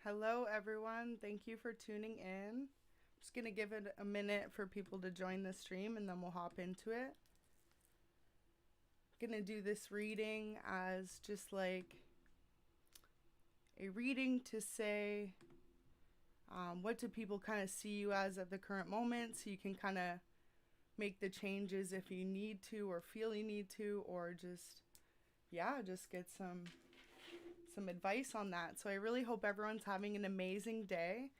Hello, everyone. Thank you for tuning in. I'm just going to give it a minute for people to join the stream and then we'll hop into it. I'm going to do this reading as just like a reading to say what do people kind of see you as at the current moment, so you can kind of make the changes if you need to or feel you need to, or just get some advice on that. So I really hope everyone's having an amazing day.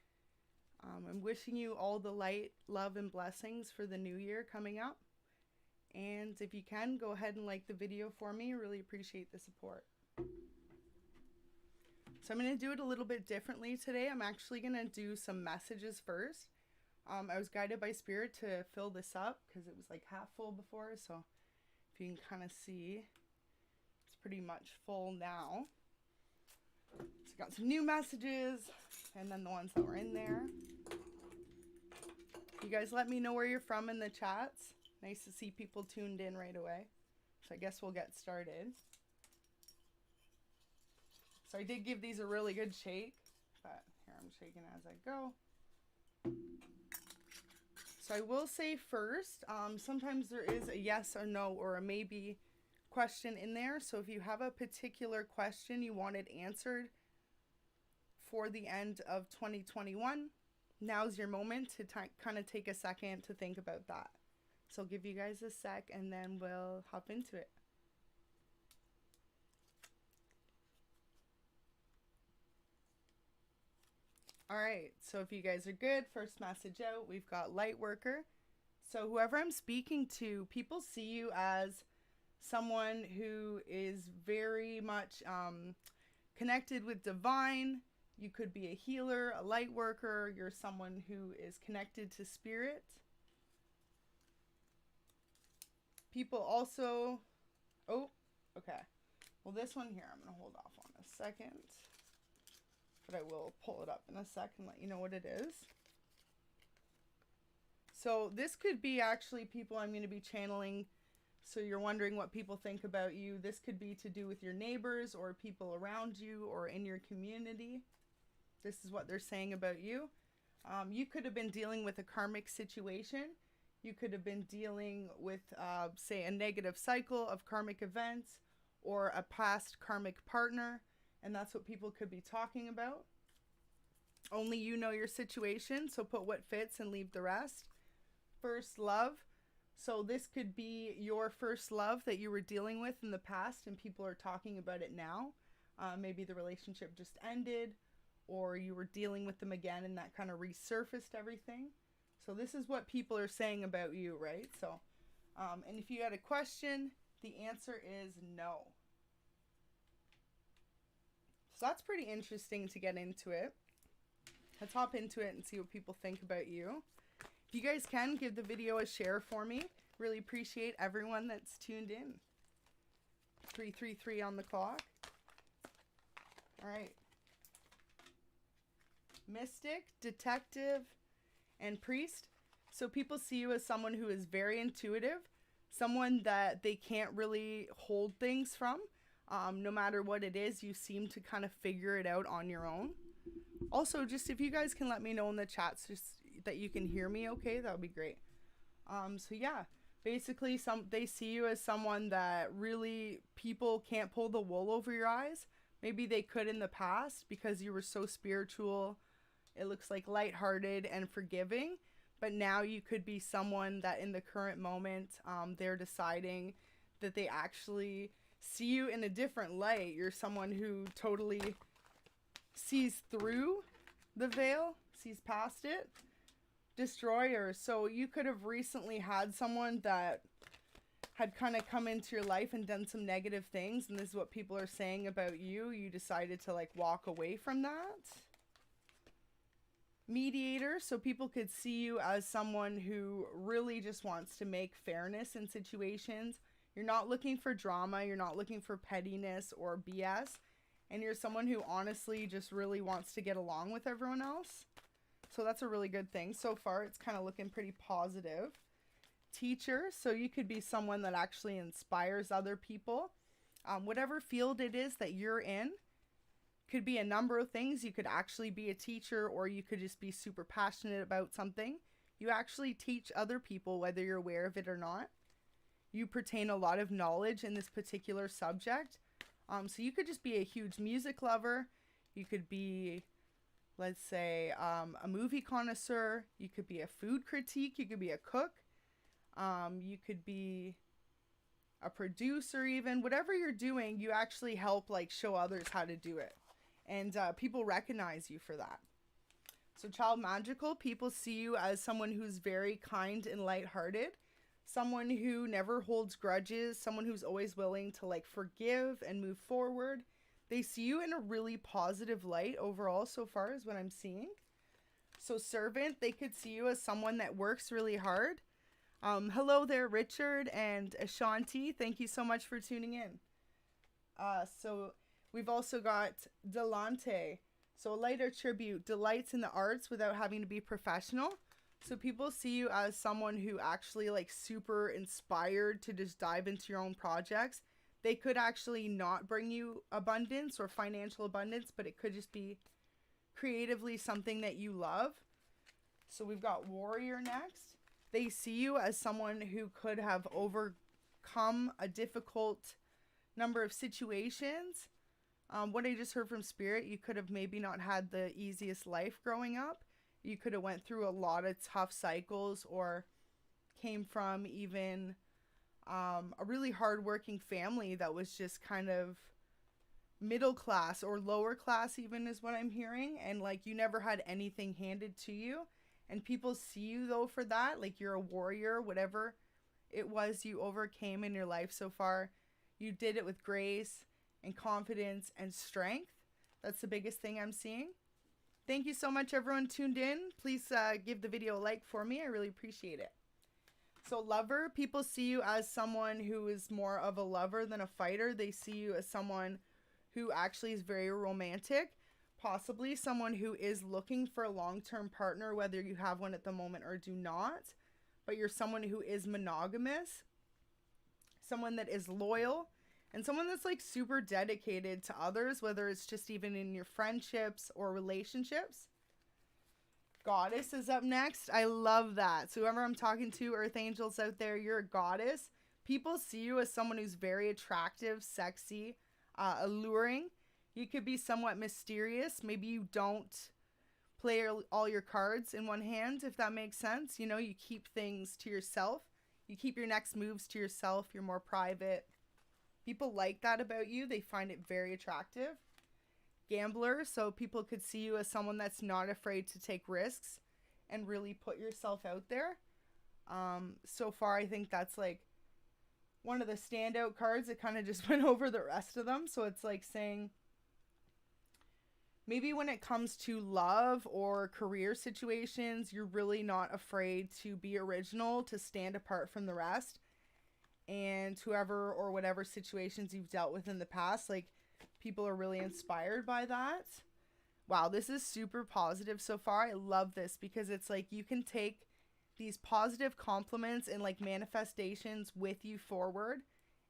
I'm wishing you all the light, love, and blessings for the new year coming up. And if you can, go ahead and like the video for me. I really appreciate the support. So I'm going to do it a little bit differently today. I'm actually going to do some messages first. I was guided by Spirit to fill this up because it was like half full before. So if you can kind of see, it's pretty much full now. So I got some new messages and then the ones that were in there. You guys let me know where you're from in the chats. Nice to see people tuned in right away. So I guess we'll get started. So I did give these a really good shake, but here I'm shaking as I go. So I will say first, sometimes there is a yes or no or a maybe question in there. So if you have a particular question you wanted answered for the end of 2021, now's your moment to kind of take a second to think about that. So I'll give you guys a sec and then we'll hop into it. All right, so if you guys are good, first message out, we've got light worker. So whoever I'm speaking to, people see you as someone who is very much connected with divine. You could be a healer, a light worker. You're someone who is connected to spirit. People also, okay. Well, this one here, I'm going to hold off on a second. But I will pull it up in a sec and let you know what it is. So this could be actually people I'm going to be channeling. So you're wondering what people think about you. This could be to do with your neighbors or people around you or in your community. This is what they're saying about you. You could have been dealing with a karmic situation. You could have been dealing with, say, a negative cycle of karmic events or a past karmic partner. And that's what people could be talking about. Only you know your situation, so put what fits and leave the rest. First love. So this could be your first love that you were dealing with in the past and people are talking about it now. Maybe the relationship just ended or you were dealing with them again and that kind of resurfaced everything. So this is what people are saying about you, right? So, and if you had a question, the answer is no. So that's pretty interesting to get into it. Let's hop into it and see what people think about you. If you guys can, give the video a share for me. Really appreciate everyone that's tuned in. 333 on the clock. All right. Mystic, detective, and priest. So people see you as someone who is very intuitive, someone that they can't really hold things from. No matter what it is, you seem to kind of figure it out on your own. Also, just if you guys can let me know in the chats just that you can hear me okay, that would be great. So yeah, basically they see you as someone that really people can't pull the wool over your eyes. Maybe they could in the past because you were so spiritual. It looks like lighthearted and forgiving. But now you could be someone that in the current moment, they're deciding that they actually see you in a different light. You're someone who totally sees through the veil, sees past it. Destroyer. So you could have recently had someone that had kind of come into your life and done some negative things, and this is what people are saying about you. You decided to like walk away from that. Mediator. So people could see you as someone who really just wants to make fairness in situations. You're not looking for drama. You're not looking for pettiness or BS. And you're someone who honestly just really wants to get along with everyone else. So that's a really good thing. So far, it's kind of looking pretty positive. Teacher. So you could be someone that actually inspires other people. Whatever field it is that you're in, Could be a number of things. You could actually be a teacher, or you could just be super passionate about something. You actually teach other people, whether you're aware of it or not. You pertain a lot of knowledge in this particular subject. So you could just be a huge music lover. You could be, let's say, a movie connoisseur. You could be a food critique. You could be a cook. You could be a producer even. Whatever you're doing, you actually help like show others how to do it. And people recognize you for that. So child magical, people see you as someone who's very kind and lighthearted. Someone who never holds grudges. Someone who's always willing to like forgive and move forward. They see you in a really positive light overall so far is what I'm seeing. So servant, they could see you as someone that works really hard. Hello there, Richard and Ashanti. Thank you so much for tuning in. So we've also got Delante. So a lighter tribute, delights in the arts without having to be professional. So people see you as someone who actually like super inspired to just dive into your own projects. They could actually not bring you abundance or financial abundance, but it could just be creatively something that you love. So we've got warrior next. They see you as someone who could have overcome a difficult number of situations. What I just heard from Spirit, you could have maybe not had the easiest life growing up. You could have went through a lot of tough cycles or came from even a really hardworking family that was just kind of middle class or lower class even is what I'm hearing. And like you never had anything handed to you. And people see you though for that. Like you're a warrior, whatever it was you overcame in your life so far. You did it with grace and confidence and strength. That's the biggest thing I'm seeing. Thank you so much everyone tuned in. Please give the video a like for me. I really appreciate it. So lover, people see you as someone who is more of a lover than a fighter. They see you as someone who actually is very romantic. Possibly someone who is looking for a long-term partner, whether you have one at the moment or do not. But you're someone who is monogamous. Someone that is loyal. And someone that's like super dedicated to others, whether it's just even in your friendships or relationships. Goddess is up next. I love that. So whoever I'm talking to, earth angels out there, you're a goddess. People see you as someone who's very attractive, sexy, alluring. You could be somewhat mysterious. Maybe you don't play all your cards in one hand, if that makes sense. You know, you keep things to yourself. You keep your next moves to yourself. You're more private. People like that about you. They find it very attractive. Gambler, so people could see you as someone that's not afraid to take risks and really put yourself out there. So far, I think that's like one of the standout cards. It kind of just went over the rest of them. So it's like saying maybe when it comes to love or career situations, you're really not afraid to be original, to stand apart from the rest. And whoever or whatever situations you've dealt with in the past, like people are really inspired by that. Wow, this is super positive so far. I love this because it's like you can take these positive compliments and like manifestations with you forward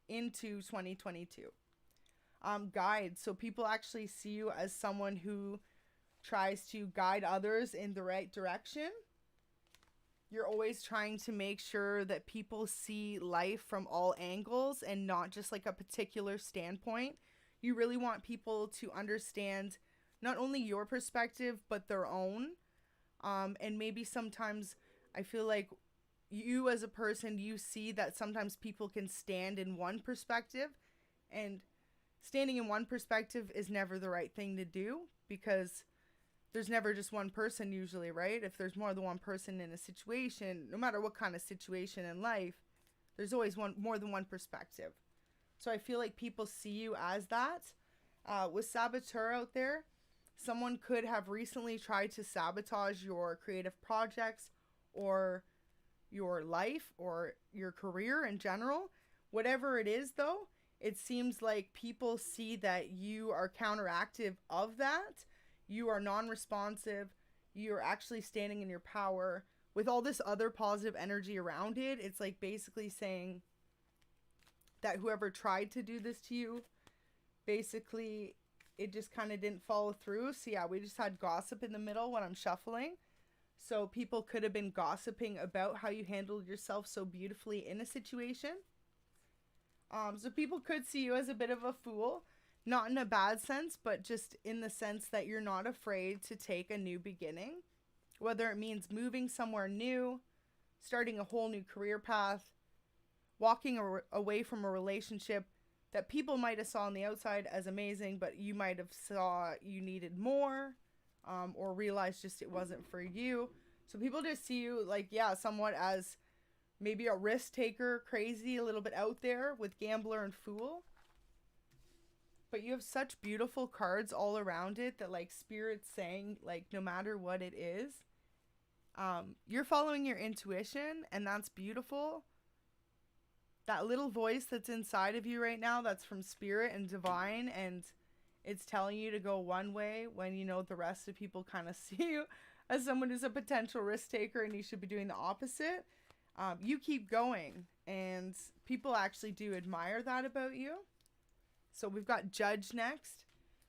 into 2022. Guide. So people actually see you as someone who tries to guide others in the right direction. You're always trying to make sure that people see life from all angles and not just like a particular standpoint. You really want people to understand not only your perspective, but their own. And maybe sometimes I feel like you as a person, you see that sometimes people can stand in one perspective, and standing in one perspective is never the right thing to do because there's never just one person usually, right? If there's more than one person in a situation, no matter what kind of situation in life, there's always more than one perspective. So I feel like people see you as that. With saboteur out there, someone could have recently tried to sabotage your creative projects or your life or your career in general. Whatever it is though, it seems like people see that you are counteractive of that. You are non-responsive. You're actually standing in your power with all this other positive energy around it. It's like basically saying that whoever tried to do this to you basically it just kind of didn't follow through. So yeah, we just had gossip in the middle when I'm shuffling. So people could have been gossiping about how you handled yourself so beautifully in a situation. So people could see you as a bit of a fool, not in a bad sense, but just in the sense that you're not afraid to take a new beginning, whether it means moving somewhere new, starting a whole new career path, walking away from a relationship that people might have saw on the outside as amazing, but you might have saw you needed more, or realized just it wasn't for you. So people just see you like, yeah, somewhat as maybe a risk taker, crazy, a little bit out there with gambler and fool. But you have such beautiful cards all around it that like Spirit's saying, like, no matter what it is, you're following your intuition, and that's beautiful. That little voice that's inside of you right now, that's from Spirit and Divine, and it's telling you to go one way when you know the rest of people kind of see you as someone who's a potential risk taker and you should be doing the opposite. You keep going, and people actually do admire that about you. So we've got Judge next.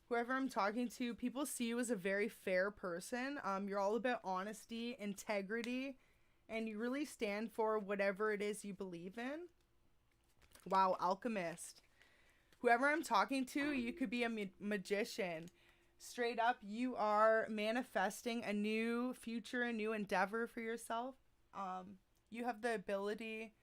Whoever I'm talking to, people see you as a very fair person. You're all about honesty, integrity, and you really stand for whatever it is you believe in. Wow, Alchemist. Whoever I'm talking to, you could be a magician. Straight up, you are manifesting a new future, a new endeavor for yourself. You have the ability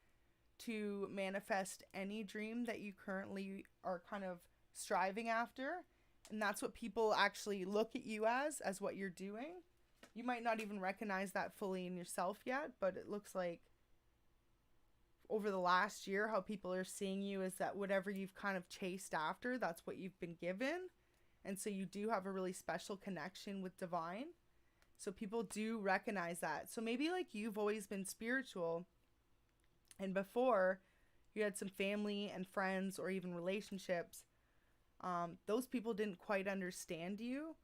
to manifest any dream that you currently are kind of striving after. And that's what people actually look at you as what you're doing. You might not even recognize that fully in yourself yet, but it looks like over the last year, how people are seeing you is that whatever you've kind of chased after, that's what you've been given. And so you do have a really special connection with Divine. So people do recognize that. So maybe like you've always been spiritual, and before you had some family and friends or even relationships, those people didn't quite understand you.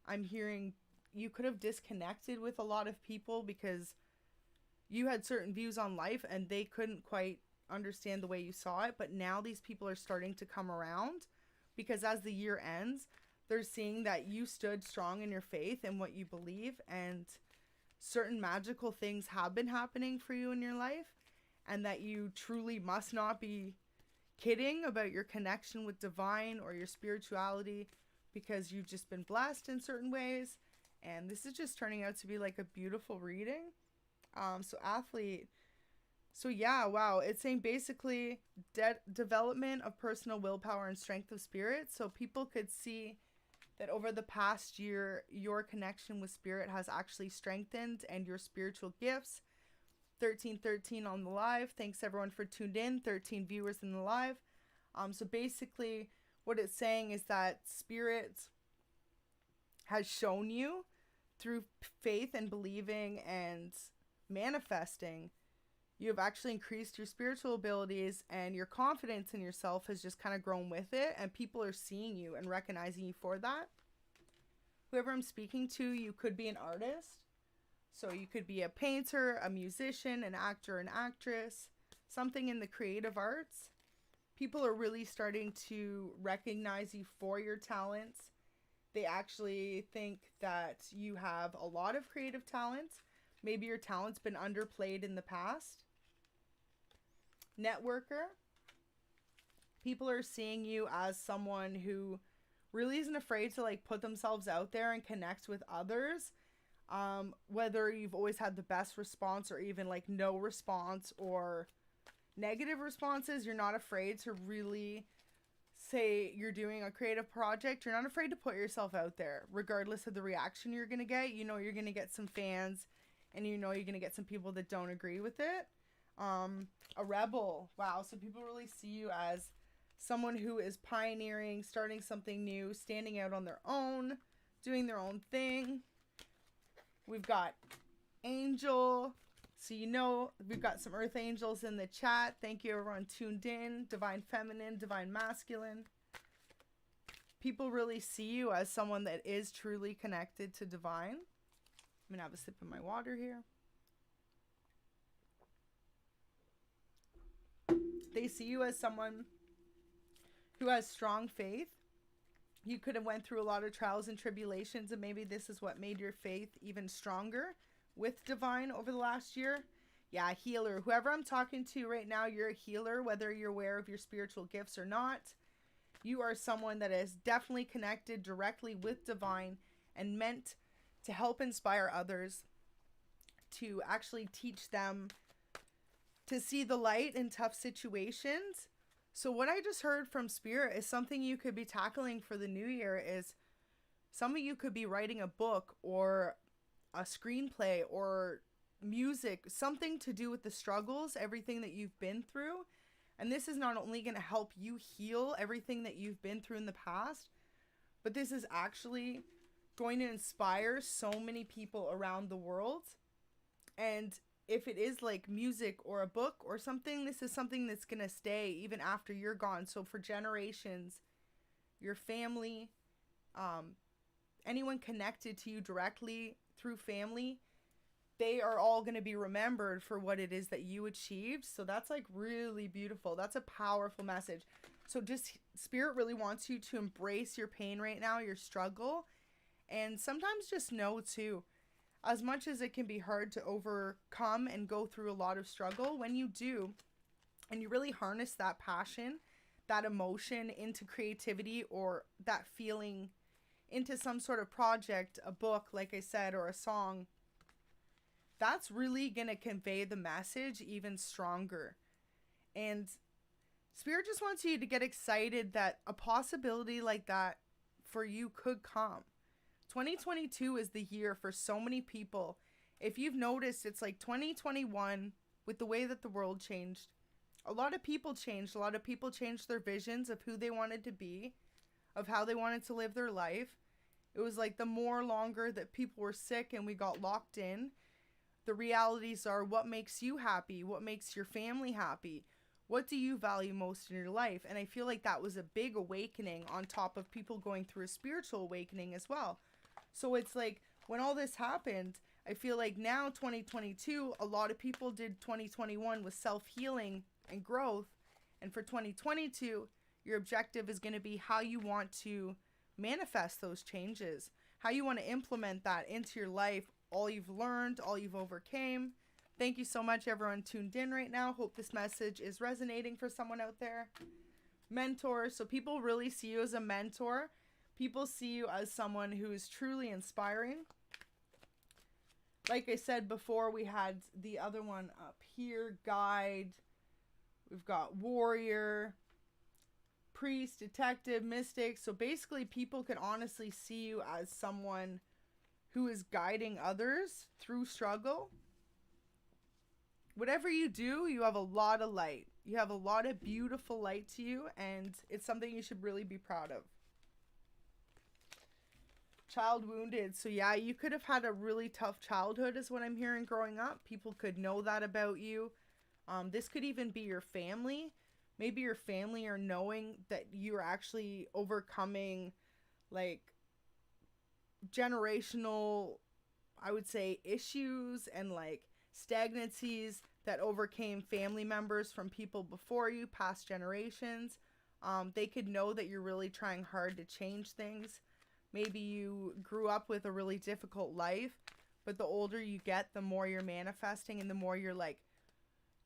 I'm hearing you could have disconnected with a lot of people because you had certain views on life and they couldn't quite understand the way you saw it. But now these people are starting to come around because as the year ends, they're seeing that you stood strong in your faith and what you believe, and certain magical things have been happening for you in your life, and that you truly must not be kidding about your connection with Divine or your spirituality because you've just been blessed in certain ways. And this is just turning out to be like a beautiful reading. So athlete. So yeah, wow. It's saying basically development of personal willpower and strength of spirit. So people could see that over the past year, your connection with Spirit has actually strengthened, and your spiritual gifts. 1313 on the live. Thanks everyone for tuned in. 13 viewers in the live. So basically what it's saying is that Spirit has shown you through faith and believing and manifesting, you have actually increased your spiritual abilities, and your confidence in yourself has just kind of grown with it, and people are seeing you and recognizing you for that. Whoever I'm speaking to, you could be an artist. So you could be a painter, a musician, an actor, an actress, something in the creative arts. People are really starting to recognize you for your talents. They actually think that you have a lot of creative talent. Maybe your talent's been underplayed in the past. Networker. People are seeing you as someone who really isn't afraid to like put themselves out there and connect with others. Whether you've always had the best response or even like no response or negative responses, you're not afraid to really say you're doing a creative project. You're not afraid to put yourself out there regardless of the reaction you're going to get. You know you're going to get some fans, and you know you're going to get some people that don't agree with it. A rebel. Wow. So people really see you as someone who is pioneering, starting something new, standing out on their own, doing their own thing. We've got Angel. So you know we've got some Earth Angels in the chat. Thank you everyone tuned in. Divine Feminine, Divine Masculine. People really see you as someone that is truly connected to Divine. I'm going to have a sip of my water here. They see you as someone who has strong faith, You could have went through a lot of trials and tribulations, and maybe this is what made your faith even stronger with divine over the last year. Yeah, healer. Whoever I'm talking to right now, you're a healer, whether you're aware of your spiritual gifts or not. You are someone that is definitely connected directly with divine and meant to help inspire others, to actually teach them to see the light in tough situations. So what I just heard from Spirit is something you could be tackling for the new year is some of you could be writing a book or a screenplay or music, something to do with the struggles, everything that you've been through. And this is not only going to help you heal everything that you've been through in the past, but this is actually going to inspire so many people around the world. And if it is like music or a book or something, this is something that's going to stay even after you're gone. So for generations, your family, anyone connected to you directly through family, they are all going to be remembered for what it is that you achieved. So that's like really beautiful. That's a powerful message. So just Spirit really wants you to embrace your pain right now, your struggle. And sometimes just know too, as much as it can be hard to overcome and go through a lot of struggle, when you do, and you really harness that passion, that emotion into creativity or that feeling into some sort of project, a book, like I said, or a song, that's really going to convey the message even stronger. And Spirit just wants you to get excited that a possibility like that for you could come. 2022 is the year for so many people. If you've noticed, it's like 2021 with the way that the world changed. A lot of people changed. A lot of people changed their visions of who they wanted to be, of how they wanted to live their life. It was like the more longer that people were sick and we got locked in, the realities are what makes you happy, what makes your family happy, what do you value most in your life. And I feel like that was a big awakening on top of people going through a spiritual awakening as well. So it's like when all this happened, I feel like now 2022, a lot of people did 2021 with self-healing and growth. And for 2022, your objective is going to be how you want to manifest those changes, how you want to implement that into your life, all you've learned, all you've overcame. Thank you so much, everyone tuned in right now. Hope this message is resonating for someone out there. Mentor. So people really see you as a mentor. People see you as someone who is truly inspiring. Like I said before, we had the other one up here, guide. We've got warrior, priest, detective, mystic. So basically people can honestly see you as someone who is guiding others through struggle. Whatever you do, you have a lot of light. You have a lot of beautiful light to you, and it's something you should really be proud of. Child wounded. So yeah, you could have had a really tough childhood is what I'm hearing growing up. People could know that about you. This could even be your family. Maybe your family are knowing that you're actually overcoming like generational, I would say, issues and like stagnancies that overcame family members from people before you, past generations. They could know that you're really trying hard to change things. Maybe you grew up with a really difficult life, but the older you get, the more you're manifesting and the more you're like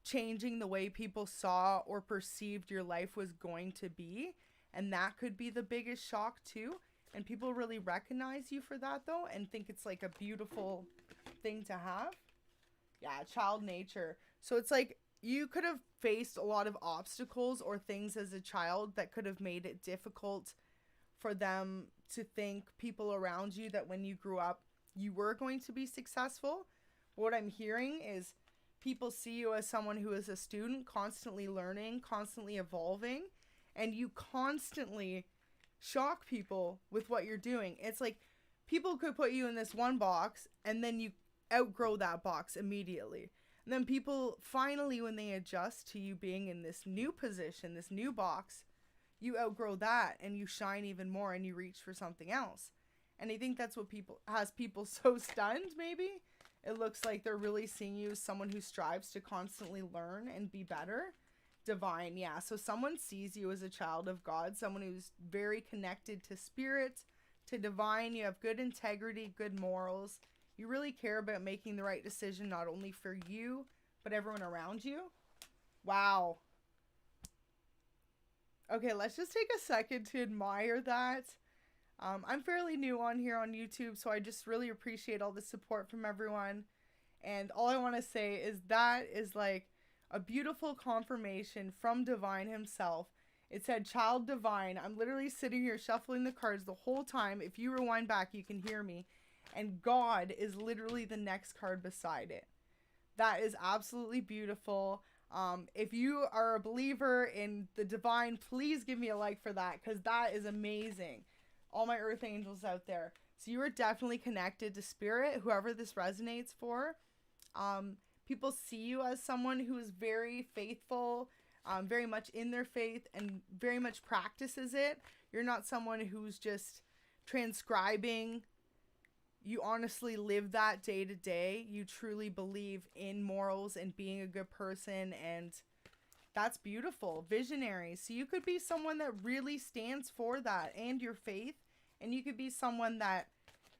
changing the way people saw or perceived your life was going to be. And that could be the biggest shock too. And people really recognize you for that though and think it's like a beautiful thing to have. Yeah, child nature. So it's like you could have faced a lot of obstacles or things as a child that could have made it difficult for them to think, people around you, that when you grew up you were going to be successful. What I'm hearing is people see you as someone who is a student, constantly learning, constantly evolving, and you constantly shock people with what you're doing. It's like people could put you in this one box and then you outgrow that box immediately. And then people finally, when they adjust to you being in this new position, this new box, you outgrow that and you shine even more and you reach for something else. And I think that's what has people so stunned maybe. It looks like they're really seeing you as someone who strives to constantly learn and be better. Divine, yeah. So someone sees you as a child of God, someone who's very connected to spirit, to divine. You have good integrity, good morals. You really care about making the right decision, not only for you, but everyone around you. Wow. Okay, let's just take a second to admire that. I'm fairly new on here on YouTube, so I just really appreciate all the support from everyone. And all I want to say is that is like a beautiful confirmation from Divine himself. It said child divine. I'm literally sitting here shuffling the cards the whole time. If you rewind back, you can hear me. And God is literally the next card beside it. That is absolutely beautiful. If you are a believer in the divine, please give me a like for that, because that is amazing. All my earth angels out there. So you are definitely connected to spirit, whoever this resonates for. People see you as someone who is very faithful, very much in their faith, and very much practices it. You're not someone who's just transcribing. You honestly live that day to day. You truly believe in morals and being a good person, and that's beautiful. Visionary. So you could be someone that really stands for that and your faith, and you could be someone that,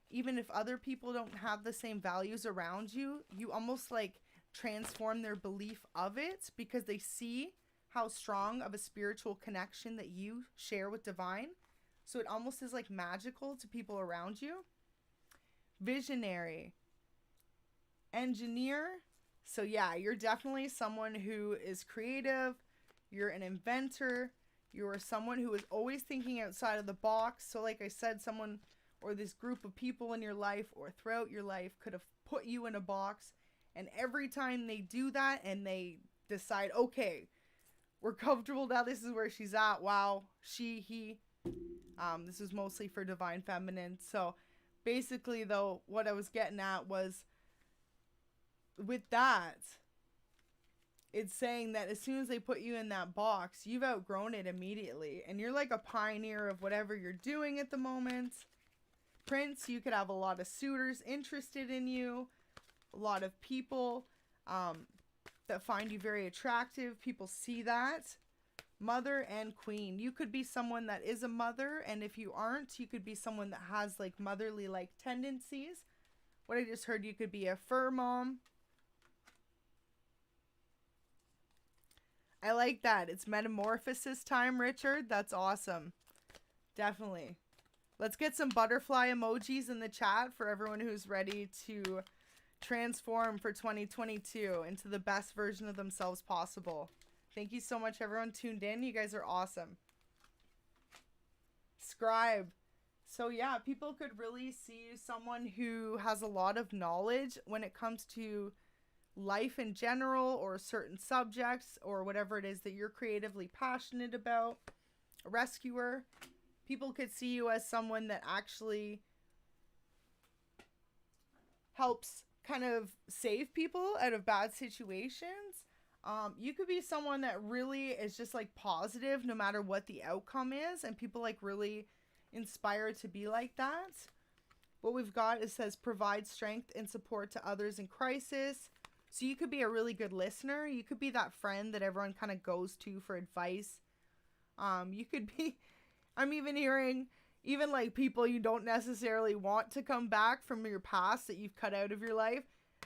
even if other people don't have the same values around you, you almost like transform their belief of it because they see how strong of a spiritual connection that you share with divine. So it almost is like magical to people around you. Visionary. Engineer. So yeah, you're definitely someone who is creative. You're an inventor. You're someone who is always thinking outside of the box. So like I said, someone or this group of people in your life or throughout your life could have put you in a box. And every time they do that and they decide, okay, we're comfortable now, this is where she's at. Wow, she, he. This is mostly for divine feminine. So basically, though, what I was getting at was with that, it's saying that as soon as they put you in that box, you've outgrown it immediately. And you're like a pioneer of whatever you're doing at the moment. Prince, you could have a lot of suitors interested in you. A lot of people that find you very attractive. People see that. Mother and queen. You could be someone that is a mother, and if you aren't, you could be someone that has like motherly like tendencies. What I just heard, you could be a fur mom. I like that. It's metamorphosis time, Richard. That's awesome. Definitely. Let's get some butterfly emojis in the chat for everyone who's ready to transform for 2022 into the best version of themselves possible. Thank you so much, everyone tuned in. You guys are awesome. Scribe. So yeah, people could really see you someone who has a lot of knowledge when it comes to life in general or certain subjects or whatever it is that you're creatively passionate about. A rescuer. People could see you as someone that actually helps kind of save people out of bad situations. You could be someone that really is just like positive no matter what the outcome is, and people like really inspired to be like that. What we've got, it says provide strength and support to others in crisis. So you could be a really good listener. You could be that friend that everyone kind of goes to for advice. You could be, I'm even hearing even like people you don't necessarily want to come back from your past that you've cut out of your life.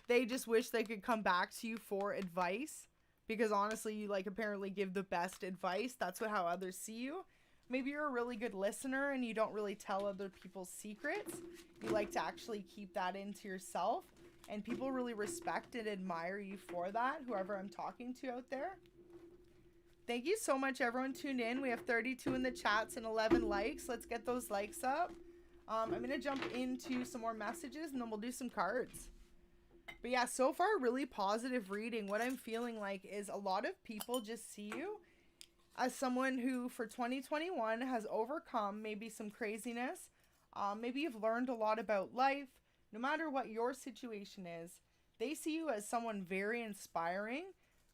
They just wish they could come back to you for advice. Because honestly, you like apparently give the best advice. That's how others see you. Maybe you're a really good listener and you don't really tell other people's secrets. You like to actually keep that into yourself. And people really respect and admire you for that, whoever I'm talking to out there. Thank you so much, everyone tuned in. We have 32 in the chats and 11 likes. Let's get those likes up. I'm going to jump into some more messages and then we'll do some cards. But yeah, so far, really positive reading. What I'm feeling like is a lot of people just see you as someone who for 2021 has overcome maybe some craziness. Maybe you've learned a lot about life. No matter what your situation is, they see you as someone very inspiring,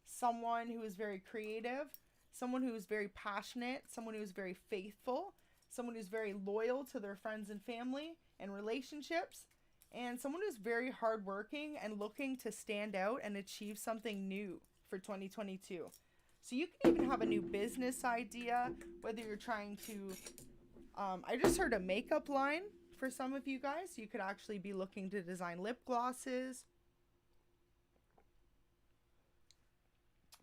someone who is very creative, someone who is very passionate, someone who is very faithful, someone who's very loyal to their friends and family and relationships, and someone who's very hardworking and looking to stand out and achieve something new for 2022. So you can even have a new business idea, whether you're trying to, I just heard a makeup line for some of you guys. You could actually be looking to design lip glosses,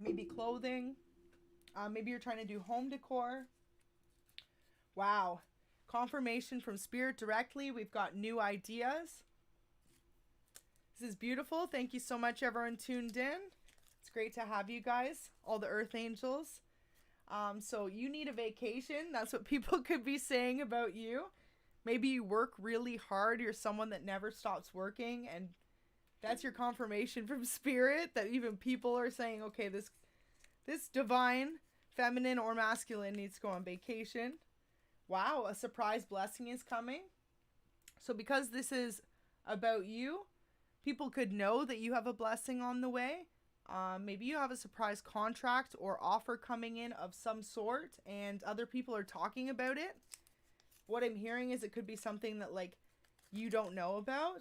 maybe clothing. Maybe you're trying to do home decor. Wow. Confirmation from Spirit directly. We've got new ideas. This is beautiful. Thank you so much, everyone tuned in. It's great to have you guys, all the Earth Angels. So you need a vacation. That's what people could be saying about you. Maybe you work really hard. You're someone that never stops working, and that's your confirmation from Spirit that even people are saying, okay, this divine, feminine or masculine needs to go on vacation. Wow, a surprise blessing is coming. So because this is about you, people could know that you have a blessing on the way. Maybe you have a surprise contract or offer coming in of some sort, and other people are talking about it. What I'm hearing is it could be something that, like, you don't know about.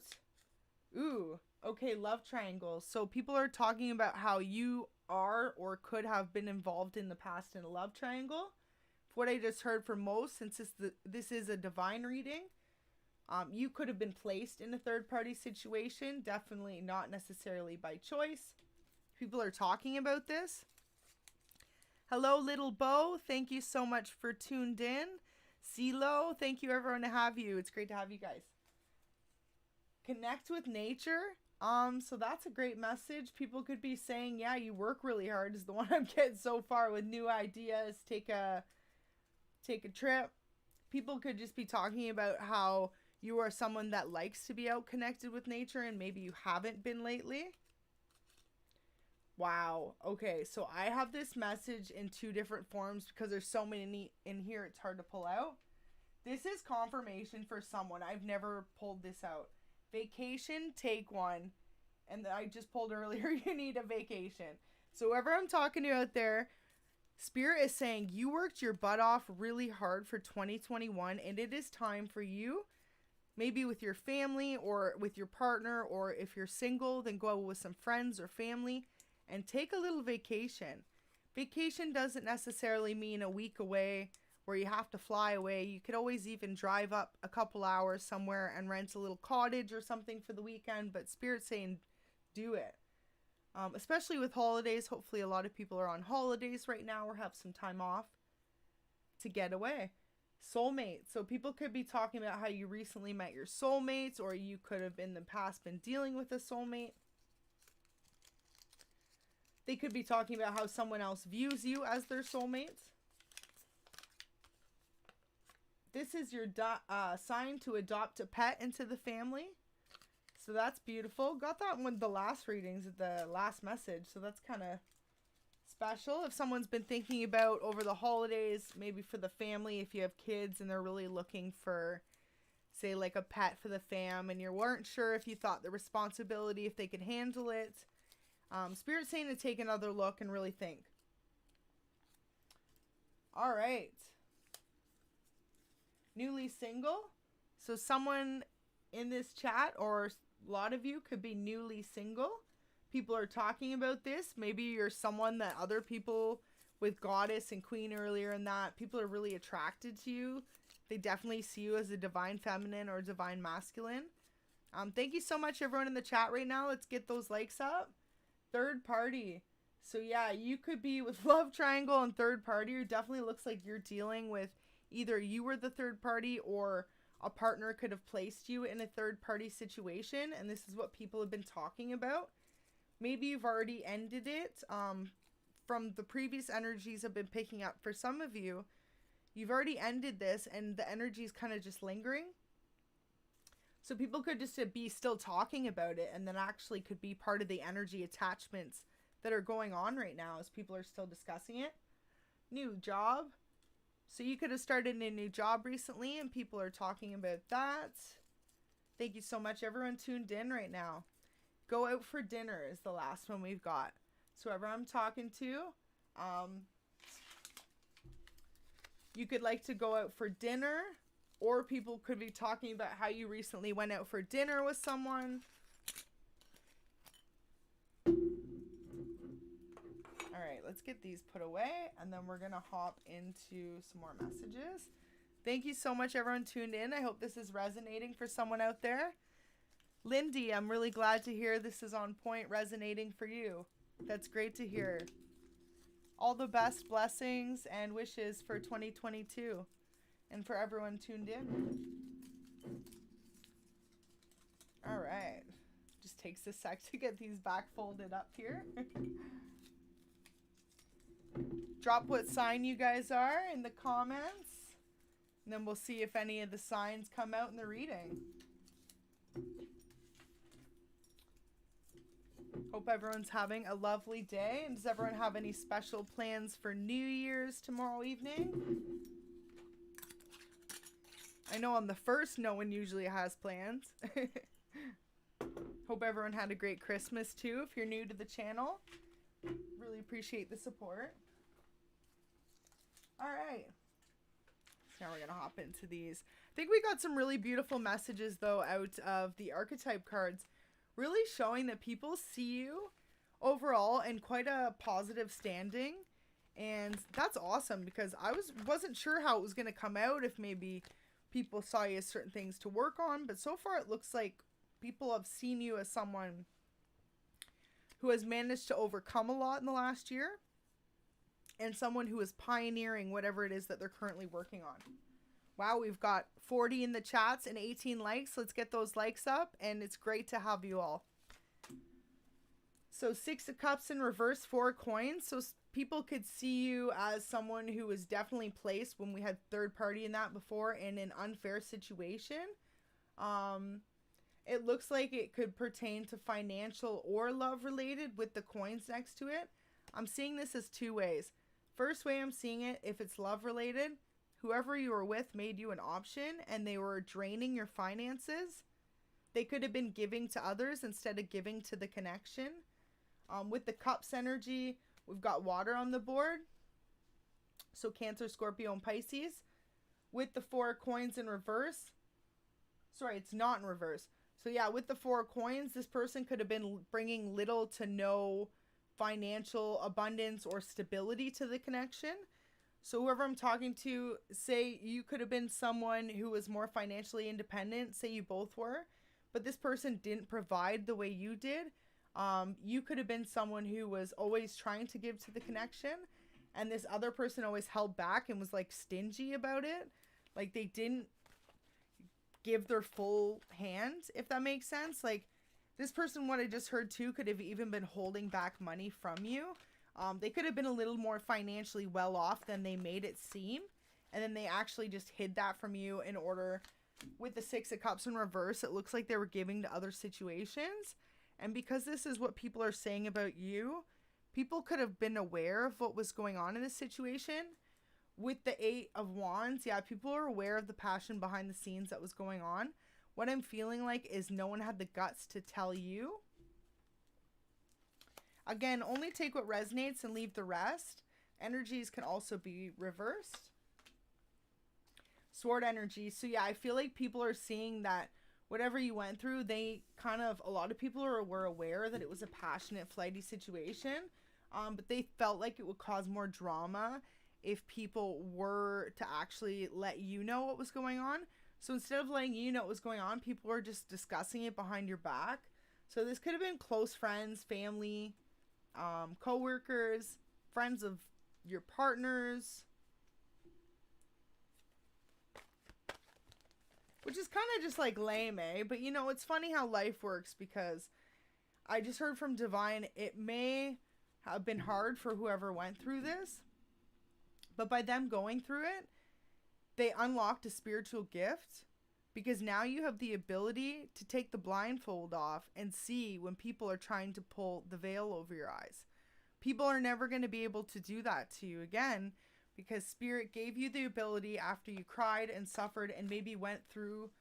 Ooh, okay, love triangles. So people are talking about how you are or could have been involved in the past in a love triangle. What I just heard from most, since this is a divine reading, you could have been placed in a third-party situation. Definitely not necessarily by choice. People are talking about this. Hello, little Bo. Thank you so much for tuned in. CeeLo, thank you, everyone, to have you. It's great to have you guys. Connect with nature. So that's a great message. People could be saying, yeah, you work really hard is the one I'm getting so far with new ideas. Take a trip. People could just be talking about how you are someone that likes to be out connected with nature, and maybe you haven't been lately. Wow. Okay, so I have this message in two different forms because there's so many in here it's hard to pull out. This is confirmation for someone. I've never pulled this out. Vacation, take one. And I just pulled earlier, you need a vacation. So whoever I'm talking to out there, Spirit is saying you worked your butt off really hard for 2021, and it is time for you, maybe with your family or with your partner, or if you're single, then go out with some friends or family and take a little vacation. Vacation doesn't necessarily mean a week away where you have to fly away. You could always even drive up a couple hours somewhere and rent a little cottage or something for the weekend, but Spirit's saying do it. Especially with holidays. Hopefully a lot of people are on holidays right now or have some time off to get away. Soulmate. So people could be talking about how you recently met your soulmates, or you could have in the past been dealing with a soulmate. They could be talking about how someone else views you as their soulmate. This is your sign to adopt a pet into the family. So that's beautiful. Got that one the last readings, the last message. So that's kind of special. If someone's been thinking about over the holidays, maybe for the family, if you have kids and they're really looking for, say, like a pet for the fam, and you weren't sure if you thought the responsibility, if they could handle it. Spirit's saying to take another look and really think. All right. Newly single. So someone in this chat, or a lot of you, could be newly single. People are talking about this. Maybe you're someone that other people with Goddess and Queen earlier in that, people are really attracted to you. They definitely see you as a divine feminine or divine masculine. Thank you so much, everyone in the chat right now. Let's get those likes up. Third party. So yeah, you could be with love triangle and third party. It definitely looks like you're dealing with either you were the third party, or a partner could have placed you in a third party situation, and this is what people have been talking about. Maybe you've already ended it. From the previous energies I've been picking up, for some of you, you've already ended this and the energy is kind of just lingering. So people could just be still talking about it, and then actually could be part of the energy attachments that are going on right now as people are still discussing it. New job. So you could have started a new job recently and people are talking about that. Thank you so much, everyone tuned in right now. Go out for dinner is the last one we've got. So whoever I'm talking to, you could like to go out for dinner, or people could be talking about how you recently went out for dinner with someone. All right, let's let's get these put away, and then we're going to hop into some more messages. Thank you so much, everyone tuned in. I hope this is resonating for someone out there. Lindy, I'm really glad to hear this is on point, resonating for you. That's great to hear. All the best blessings and wishes for 2022 and for everyone tuned in. All right. Just takes a sec to get these back folded up here. Drop what sign you guys are in the comments. And then we'll see if any of the signs come out in the reading. Hope everyone's having a lovely day. And does everyone have any special plans for New Year's tomorrow evening? I know on the 1st, no one usually has plans. Hope everyone had a great Christmas too. If you're new to the channel, really appreciate the support. All right. Now we're going to hop into these. I think we got some really beautiful messages, though, out of the archetype cards. Really showing that people see you overall in quite a positive standing. And that's awesome because I wasn't sure how it was going to come out, if maybe people saw you as certain things to work on. But so far it looks like people have seen you as someone who has managed to overcome a lot in the last year. And someone who is pioneering whatever it is that they're currently working on. Wow, we've got 40 in the chats and 18 likes. Let's get those likes up. And it's great to have you all. So 6 of Cups in reverse, 4 coins. So people could see you as someone who was definitely placed, when we had third party in that before, in an unfair situation. It looks like it could pertain to financial or love related with the coins next to it. I'm seeing this as 2 ways. First way I'm seeing it, if it's love related, whoever you were with made you an option and they were draining your finances. They could have been giving to others instead of giving to the connection. With the Cups energy, we've got water on the board. So Cancer, Scorpio, and Pisces. With the 4 coins in reverse. Sorry, it's not in reverse. So yeah, with the 4 coins, this person could have been bringing little to no financial abundance or stability to the connection. So whoever I'm talking to, say you could have been someone who was more financially independent, say you both were, but this person didn't provide the way you did. You could have been someone who was always trying to give to the connection, and this other person always held back and was like stingy about it. Like they didn't give their full hand, if that makes sense. Like this person, what I just heard too, could have even been holding back money from you. They could have been a little more financially well off than they made it seem. And then they actually just hid that from you in order, with the 6 of Cups in reverse, it looks like they were giving to other situations. And because this is what people are saying about you, people could have been aware of what was going on in this situation. With the 8 of Wands, yeah, people are aware of the passion behind the scenes that was going on. What I'm feeling like is no one had the guts to tell you. Again, only take what resonates and leave the rest. Energies can also be reversed. Sword energy. So yeah, I feel like people are seeing that whatever you went through, they kind of, a lot of people were aware that it was a passionate, flighty situation. But they felt like it would cause more drama if people were to actually let you know what was going on. So instead of letting you know what was going on, people were just discussing it behind your back. So this could have been close friends, family, co-workers, friends of your partners. Which is kind of just like lame, eh? But you know, it's funny how life works, because I just heard from Divine, it may have been hard for whoever went through this. But by them going through it, they unlocked a spiritual gift, because now you have the ability to take the blindfold off and see when people are trying to pull the veil over your eyes. People are never going to be able to do that to you again, because Spirit gave you the ability after you cried and suffered and maybe went through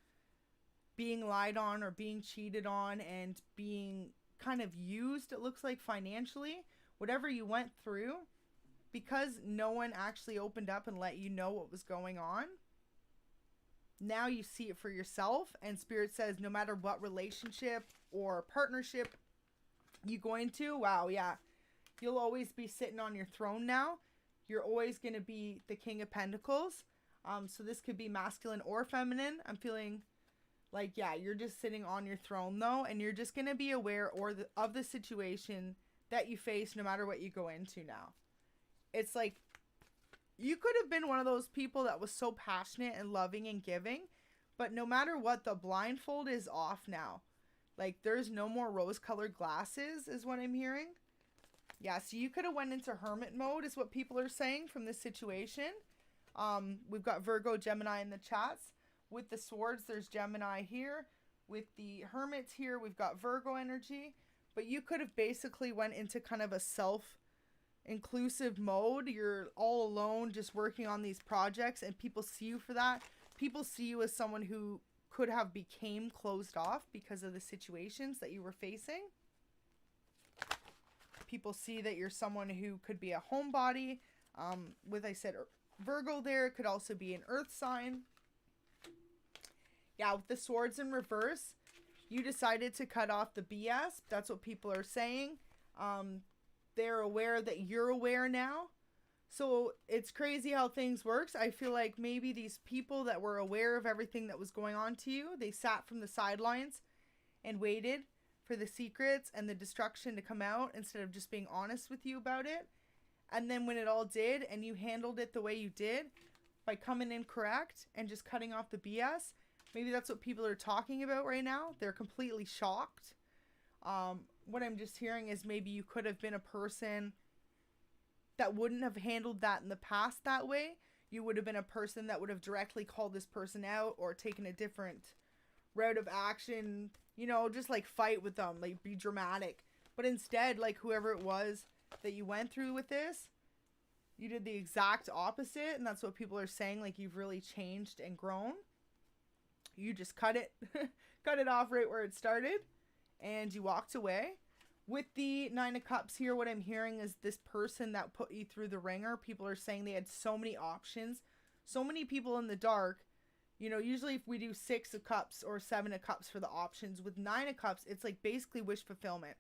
being lied on or being cheated on and being kind of used, it looks like, financially. Whatever you went through, because no one actually opened up and let you know what was going on, now you see it for yourself. And Spirit says no matter what relationship or partnership you go into, wow, yeah, You'll always be sitting on your throne now. You're always going to be the King of Pentacles. So this could be masculine or feminine. I'm feeling like, yeah, you're just sitting on your throne though, and you're just going to be aware of the situation that you face no matter what you go into now. It's like you could have been one of those people that was so passionate and loving and giving, but no matter what, the blindfold is off now. Like, there's no more rose-colored glasses is what I'm hearing. Yeah, so you could have went into hermit mode is what people are saying from this situation. We've got Virgo, Gemini in the chats. With the swords, there's Gemini here. With the hermits here, we've got Virgo energy. But you could have basically went into kind of a self-inclusive mode. You're all alone just working on these projects, and people see you for that. People see you as someone who could have became closed off because of the situations that you were facing. People see that you're someone who could be a homebody. With, I said, Virgo there. It could also be an earth sign. Yeah, with the swords in reverse, you decided to cut off the BS. That's what people are saying. They're aware that you're aware now. So it's crazy how things works. I feel like maybe these people that were aware of everything that was going on to you, they sat from the sidelines and waited for the secrets and the destruction to come out instead of just being honest with you about it. And then when it all did and you handled it the way you did by coming in correct and just cutting off the BS, maybe that's what people are talking about right now. They're completely shocked. What I'm just hearing is maybe you could have been a person that wouldn't have handled that in the past that way. You would have been a person that would have directly called this person out or taken a different route of action, you know, just like fight with them, like be dramatic. But instead, like whoever it was that you went through with this, you did the exact opposite. And that's what people are saying, like you've really changed and grown. You just cut it off right where it started and you walked away. With the 9 of Cups here, what I'm hearing is this person that put you through the ringer. People are saying they had so many options, so many people in the dark. You know, usually if we do 6 of Cups or 7 of Cups for the options, with 9 of Cups, it's like basically wish fulfillment.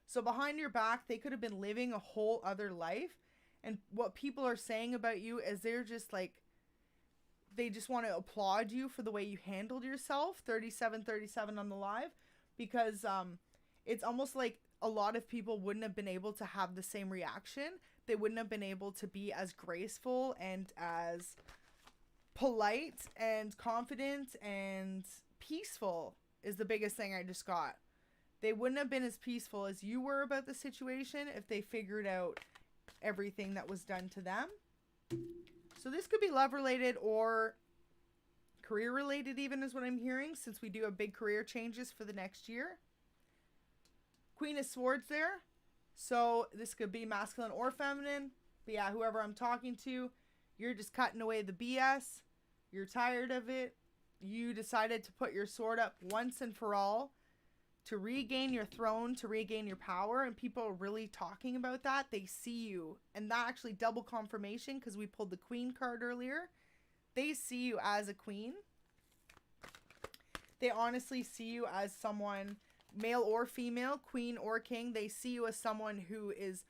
So behind your back, they could have been living a whole other life. And what people are saying about you is they're just like, they just want to applaud you for the way you handled yourself. 3737 on the live. Because it's almost like a lot of people wouldn't have been able to have the same reaction. They wouldn't have been able to be as graceful and as polite and confident and peaceful is the biggest thing I just got. They wouldn't have been as peaceful as you were about the situation if they figured out everything that was done to them. So this could be love related or career related even is what I'm hearing, since we do have big career changes for the next year. Queen of Swords there. So this could be masculine or feminine. But yeah, whoever I'm talking to, you're just cutting away the BS. You're tired of it. You decided to put your sword up once and for all to regain your throne, to regain your power. And people are really talking about that. They see you. And that actually double confirmation because we pulled the Queen card earlier. They see you as a queen. They honestly see you as someone, male or female, queen or king. They see you as someone who is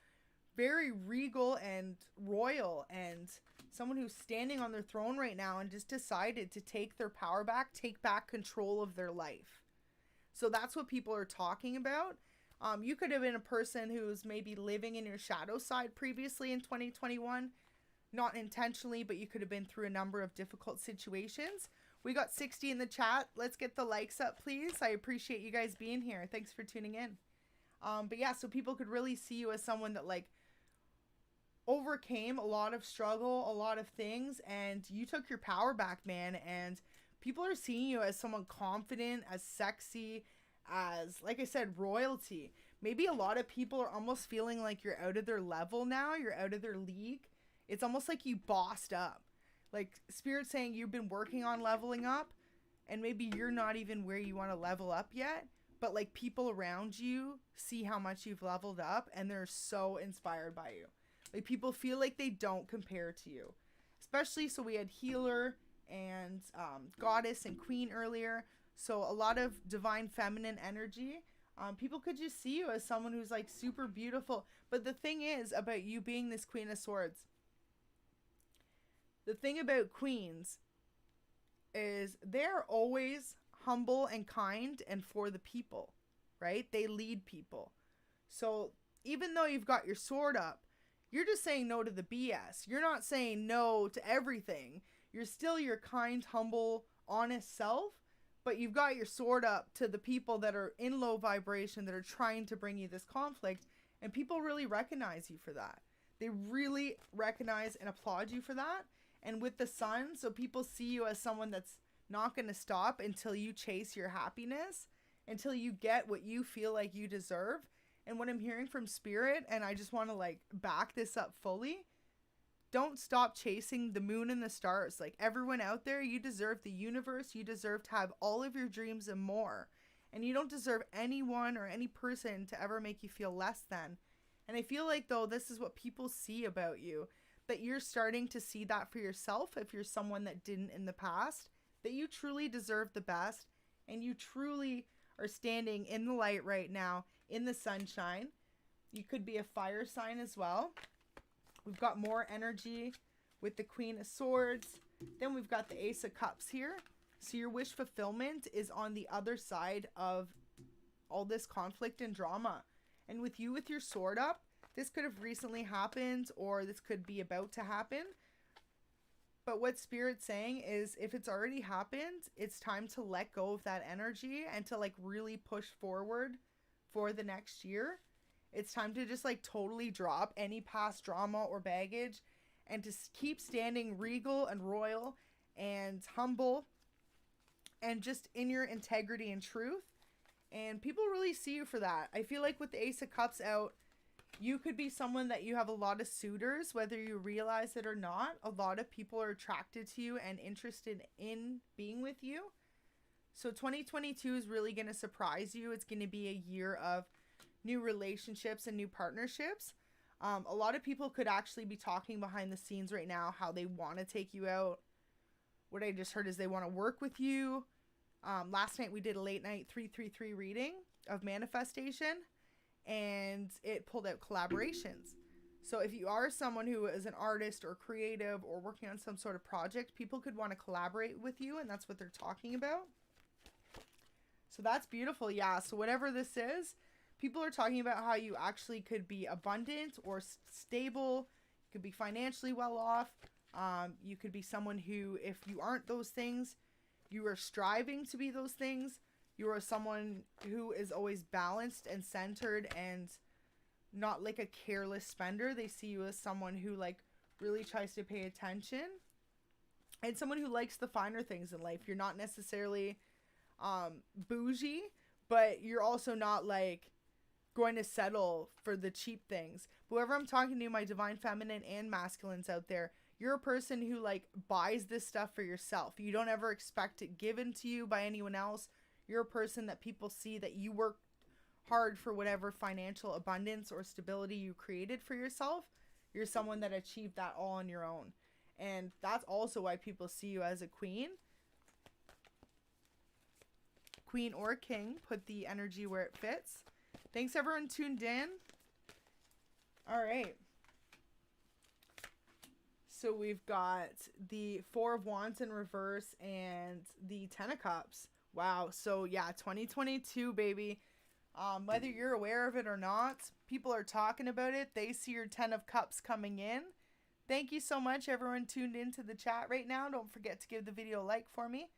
very regal and royal and someone who's standing on their throne right now and just decided to take their power back, take back control of their life. So that's what people are talking about. You could have been a person who's maybe living in your shadow side previously in 2021. Not intentionally, but you could have been through a number of difficult situations. We got 60 in the chat. Let's get the likes up, please. I appreciate you guys being here. Thanks for tuning in. But yeah, so people could really see you as someone that like overcame a lot of struggle, a lot of things, and you took your power back, man. And people are seeing you as someone confident, as sexy, as, like I said, royalty. Maybe a lot of people are almost feeling like you're out of their level now. You're out of their league. It's almost like you bossed up. Like Spirit's saying you've been working on leveling up and maybe you're not even where you want to level up yet. But like people around you see how much you've leveled up and they're so inspired by you. Like people feel like they don't compare to you. Especially, so we had healer and goddess and queen earlier. So a lot of divine feminine energy. People could just see you as someone who's like super beautiful. But the thing is about you being this Queen of Swords, the thing about queens is they're always humble and kind and for the people, right? They lead people. So even though you've got your sword up, you're just saying no to the BS. You're not saying no to everything. You're still your kind, humble, honest self, but you've got your sword up to the people that are in low vibration, that are trying to bring you this conflict, and people really recognize you for that. They really recognize and applaud you for that. And with the sun, so people see you as someone that's not going to stop until you chase your happiness, until you get what you feel like you deserve. And what I'm hearing from Spirit, and I just want to like back this up fully, don't stop chasing the moon and the stars. Like everyone out there, you deserve the universe. You deserve to have all of your dreams and more. And you don't deserve anyone or any person to ever make you feel less than. And I feel like, though, this is what people see about you, that you're starting to see that for yourself if you're someone that didn't in the past, that you truly deserve the best, and you truly are standing in the light right now, in the sunshine. You could be a fire sign as well. We've got more energy with the Queen of Swords. Then we've got the Ace of Cups here. So your wish fulfillment is on the other side of all this conflict and drama. And with you with your sword up, this could have recently happened, or this could be about to happen. But what Spirit's saying is, if it's already happened, it's time to let go of that energy and to like really push forward for the next year. It's time to just like totally drop any past drama or baggage and to keep standing regal and royal and humble and just in your integrity and truth. And people really see you for that. I feel like with the Ace of Cups out, you could be someone that you have a lot of suitors, whether you realize it or not. A lot of people are attracted to you and interested in being with you. So 2022 is really going to surprise you. It's going to be a year of new relationships and new partnerships. A lot of people could actually be talking behind the scenes right now how they want to take you out. What I just heard is they want to work with you. Last night we did a late night 333 reading of manifestation, and it pulled out collaborations. So if you are someone who is an artist or creative or working on some sort of project, people could want to collaborate with you, and that's what they're talking about. So that's beautiful. Yeah. So whatever this is, people are talking about how you actually could be abundant or stable. You could be financially well off. You could be someone who, if you aren't those things, you are striving to be those things. You are someone who is always balanced and centered and not like a careless spender. They see you as someone who like really tries to pay attention and someone who likes the finer things in life. You're not necessarily bougie, but you're also not like going to settle for the cheap things. Whoever I'm talking to, my divine feminine and masculines out there, you're a person who like buys this stuff for yourself. You don't ever expect it given to you by anyone else. You're a person that people see that you work hard for whatever financial abundance or stability you created for yourself. You're someone that achieved that all on your own. And that's also why people see you as a queen. Queen or king, put the energy where it fits. Thanks everyone tuned in. All right. So we've got the Four of Wands in reverse and the Ten of Cups. Wow. So yeah, 2022, baby. Whether you're aware of it or not, people are talking about it. They see your 10 of Cups coming in. Thank you so much, everyone tuned into the chat right now. Don't forget to give the video a like for me.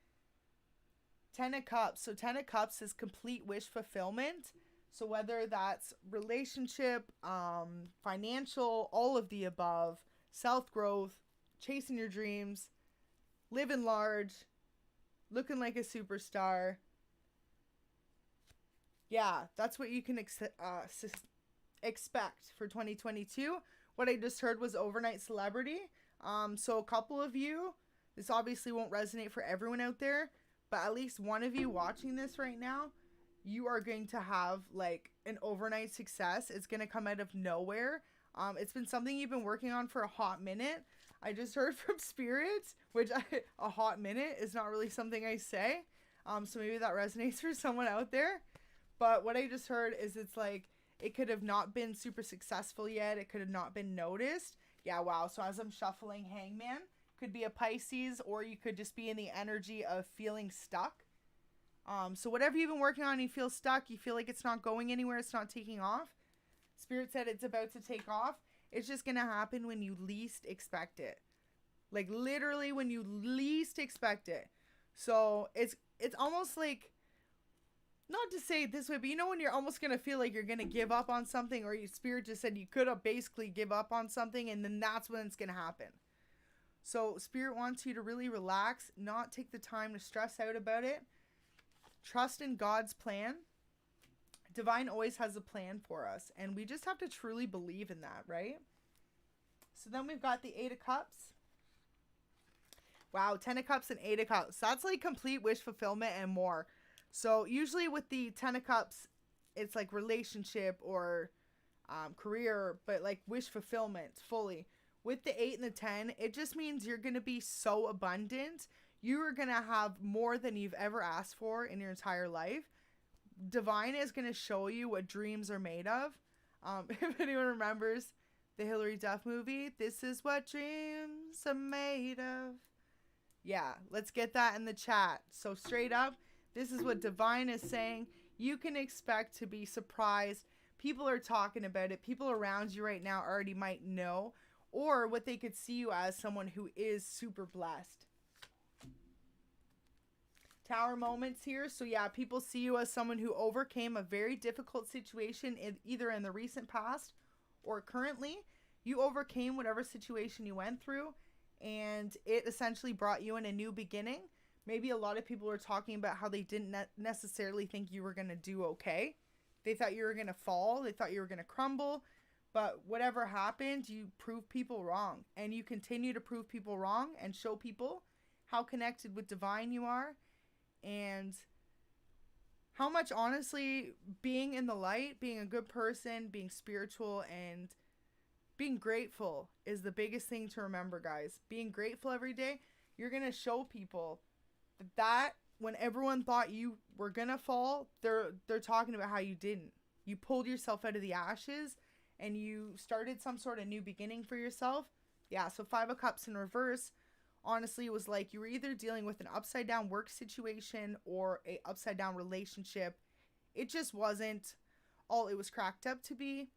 10 of Cups. So 10 of Cups is complete wish fulfillment. So whether that's relationship, financial, all of the above, self-growth, chasing your dreams, living large, looking like a superstar. Yeah, that's what you can expect for 2022. What I just heard was overnight celebrity. So a couple of you, this obviously won't resonate for everyone out there, but at least one of you watching this right now, you are going to have like an overnight success. It's going to come out of nowhere. It's been something you've been working on for a hot minute. I just heard from Spirit, a hot minute is not really something I say. So maybe that resonates for someone out there. But what I just heard is it's like it could have not been super successful yet. It could have not been noticed. Yeah, wow. So as I'm shuffling Hangman, could be a Pisces, or you could just be in the energy of feeling stuck. So whatever you've been working on, you feel stuck, you feel like it's not going anywhere, it's not taking off. Spirit said it's about to take off. It's just going to happen when you least expect it. Like literally when you least expect it. So it's almost like, not to say it this way, but you know when you're almost going to feel like you're going to give up on something, or your spirit just said you could have basically give up on something, and then that's when it's going to happen. So spirit wants you to really relax, not take the time to stress out about it. Trust in God's plan. Divine always has a plan for us, and we just have to truly believe in that, right? So then we've got the 8 of Cups. Wow, 10 of Cups and 8 of Cups. That's like complete wish fulfillment and more. So usually with the 10 of Cups, it's like relationship or career, but like wish fulfillment fully. With the 8 and the 10, it just means you're going to be so abundant. You are going to have more than you've ever asked for in your entire life. Divine is going to show you what dreams are made of. If anyone remembers the Hilary Duff movie, this is what dreams are made of. Yeah, let's get that in the chat. So straight up, this is what Divine is saying. You can expect to be surprised. People are talking about it. People around you right now already might know, or what they could see you as someone who is super blessed. Tower moments here. So yeah, people see you as someone who overcame a very difficult situation either in the recent past or currently. You overcame whatever situation you went through, and it essentially brought you in a new beginning. Maybe a lot of people are talking about how they didn't necessarily think you were going to do okay. They thought you were going to fall. They thought you were going to crumble. But whatever happened, you proved people wrong. And you continue to prove people wrong and show people how connected with Divine you are. And how much, honestly, being in the light, being a good person, being spiritual, and being grateful is the biggest thing to remember, guys. Being grateful every day, you're going to show people that when everyone thought you were going to fall, they're talking about how you didn't. You pulled yourself out of the ashes and you started some sort of new beginning for yourself. Yeah, so 5 of Cups in reverse. Honestly, it was like you were either dealing with an upside down work situation or a upside down relationship. It just wasn't all it was cracked up to be.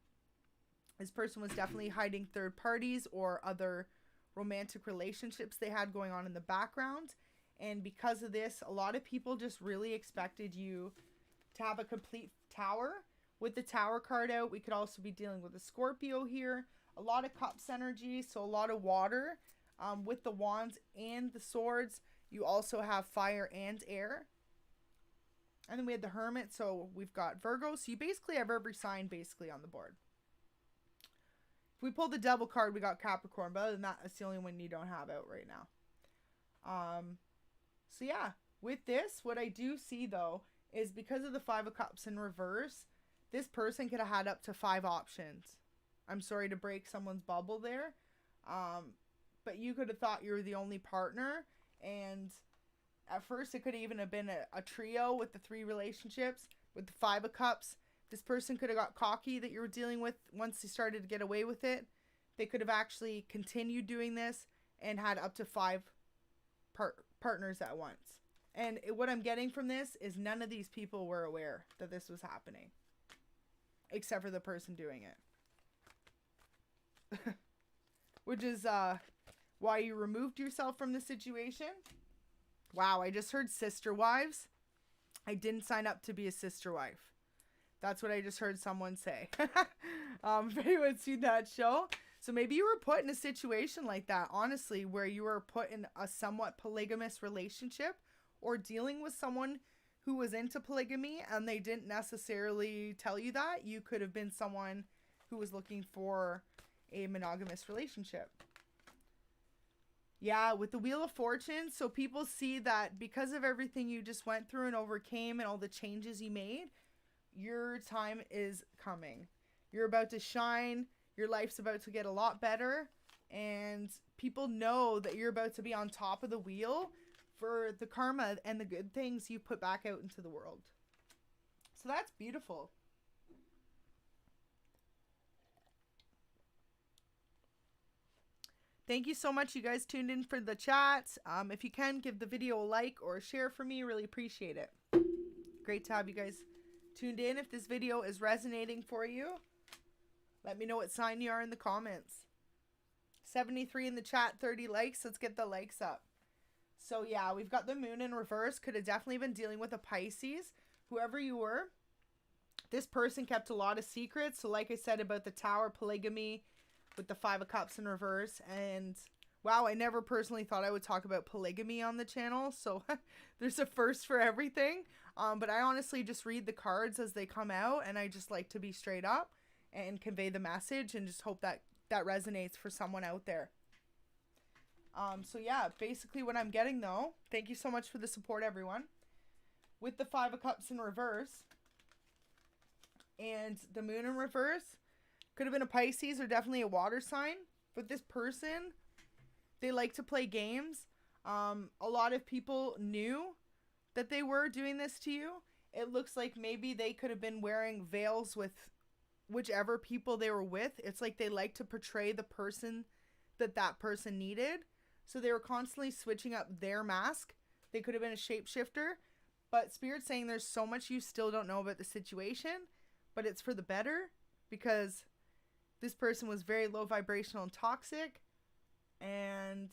This person was definitely hiding third parties or other romantic relationships they had going on in the background. And because of this, a lot of people just really expected you to have a complete tower. With the Tower card out, we could also be dealing with a Scorpio here. A lot of Cups energy, so a lot of water. With the Wands and the Swords, you also have fire and air. And then we had the Hermit, so we've got Virgo. So you basically have every sign basically on the board. If we pull the Devil card, we got Capricorn. But other than that, it's the only one you don't have out right now. So yeah, with this, what I do see though, is because of the 5 of Cups in reverse, this person could have had up to 5 options. I'm sorry to break someone's bubble there. But you could have thought you were the only partner. And at first, it could even have been a trio with the 3 relationships. With the 5 of Cups, this person could have got cocky that you were dealing with once they started to get away with it. They could have actually continued doing this and had up to 5 partners at once. And what I'm getting from this is none of these people were aware that this was happening. Except for the person doing it. Which is why you removed yourself from the situation. Wow, I just heard sister wives. I didn't sign up to be a sister wife. That's what I just heard someone say. If anyone's seen that show. So maybe you were put in a situation like that, honestly, where you were put in a somewhat polygamous relationship or dealing with someone who was into polygamy and they didn't necessarily tell you that. You could have been someone who was looking for a monogamous relationship. Yeah, with the Wheel of Fortune, so people see that because of everything you just went through and overcame and all the changes you made, your time is coming. You're about to shine. Your life's about to get a lot better. And people know that you're about to be on top of the wheel for the karma and the good things you put back out into the world. So that's beautiful. Thank you so much, you guys tuned in for the chat. If you can, give the video a like or a share for me. Really appreciate it. Great to have you guys tuned in. If this video is resonating for you, let me know what sign you are in the comments. 73 in the chat, 30 likes. Let's get the likes up. So yeah, we've got the moon in reverse. Could have definitely been dealing with a Pisces. Whoever you were, this person kept a lot of secrets. So like I said about the Tower, polygamy, with the 5 of Cups in reverse. And wow, I never personally thought I would talk about polygamy on the channel. So there's a first for everything. But I honestly just read the cards as they come out. And I just like to be straight up and convey the message. And just hope that that resonates for someone out there. So yeah, basically what I'm getting though, thank you so much for the support, everyone. With the 5 of Cups in reverse and the moon in reverse, could have been a Pisces or definitely a water sign. But this person, they like to play games. A lot of people knew that they were doing this to you. It looks like maybe they could have been wearing veils with whichever people they were with. It's like they like to portray the person that person needed. So they were constantly switching up their mask. They could have been a shapeshifter. But Spirit's saying there's so much you still don't know about the situation. But it's for the better. Because this person was very low vibrational and toxic. And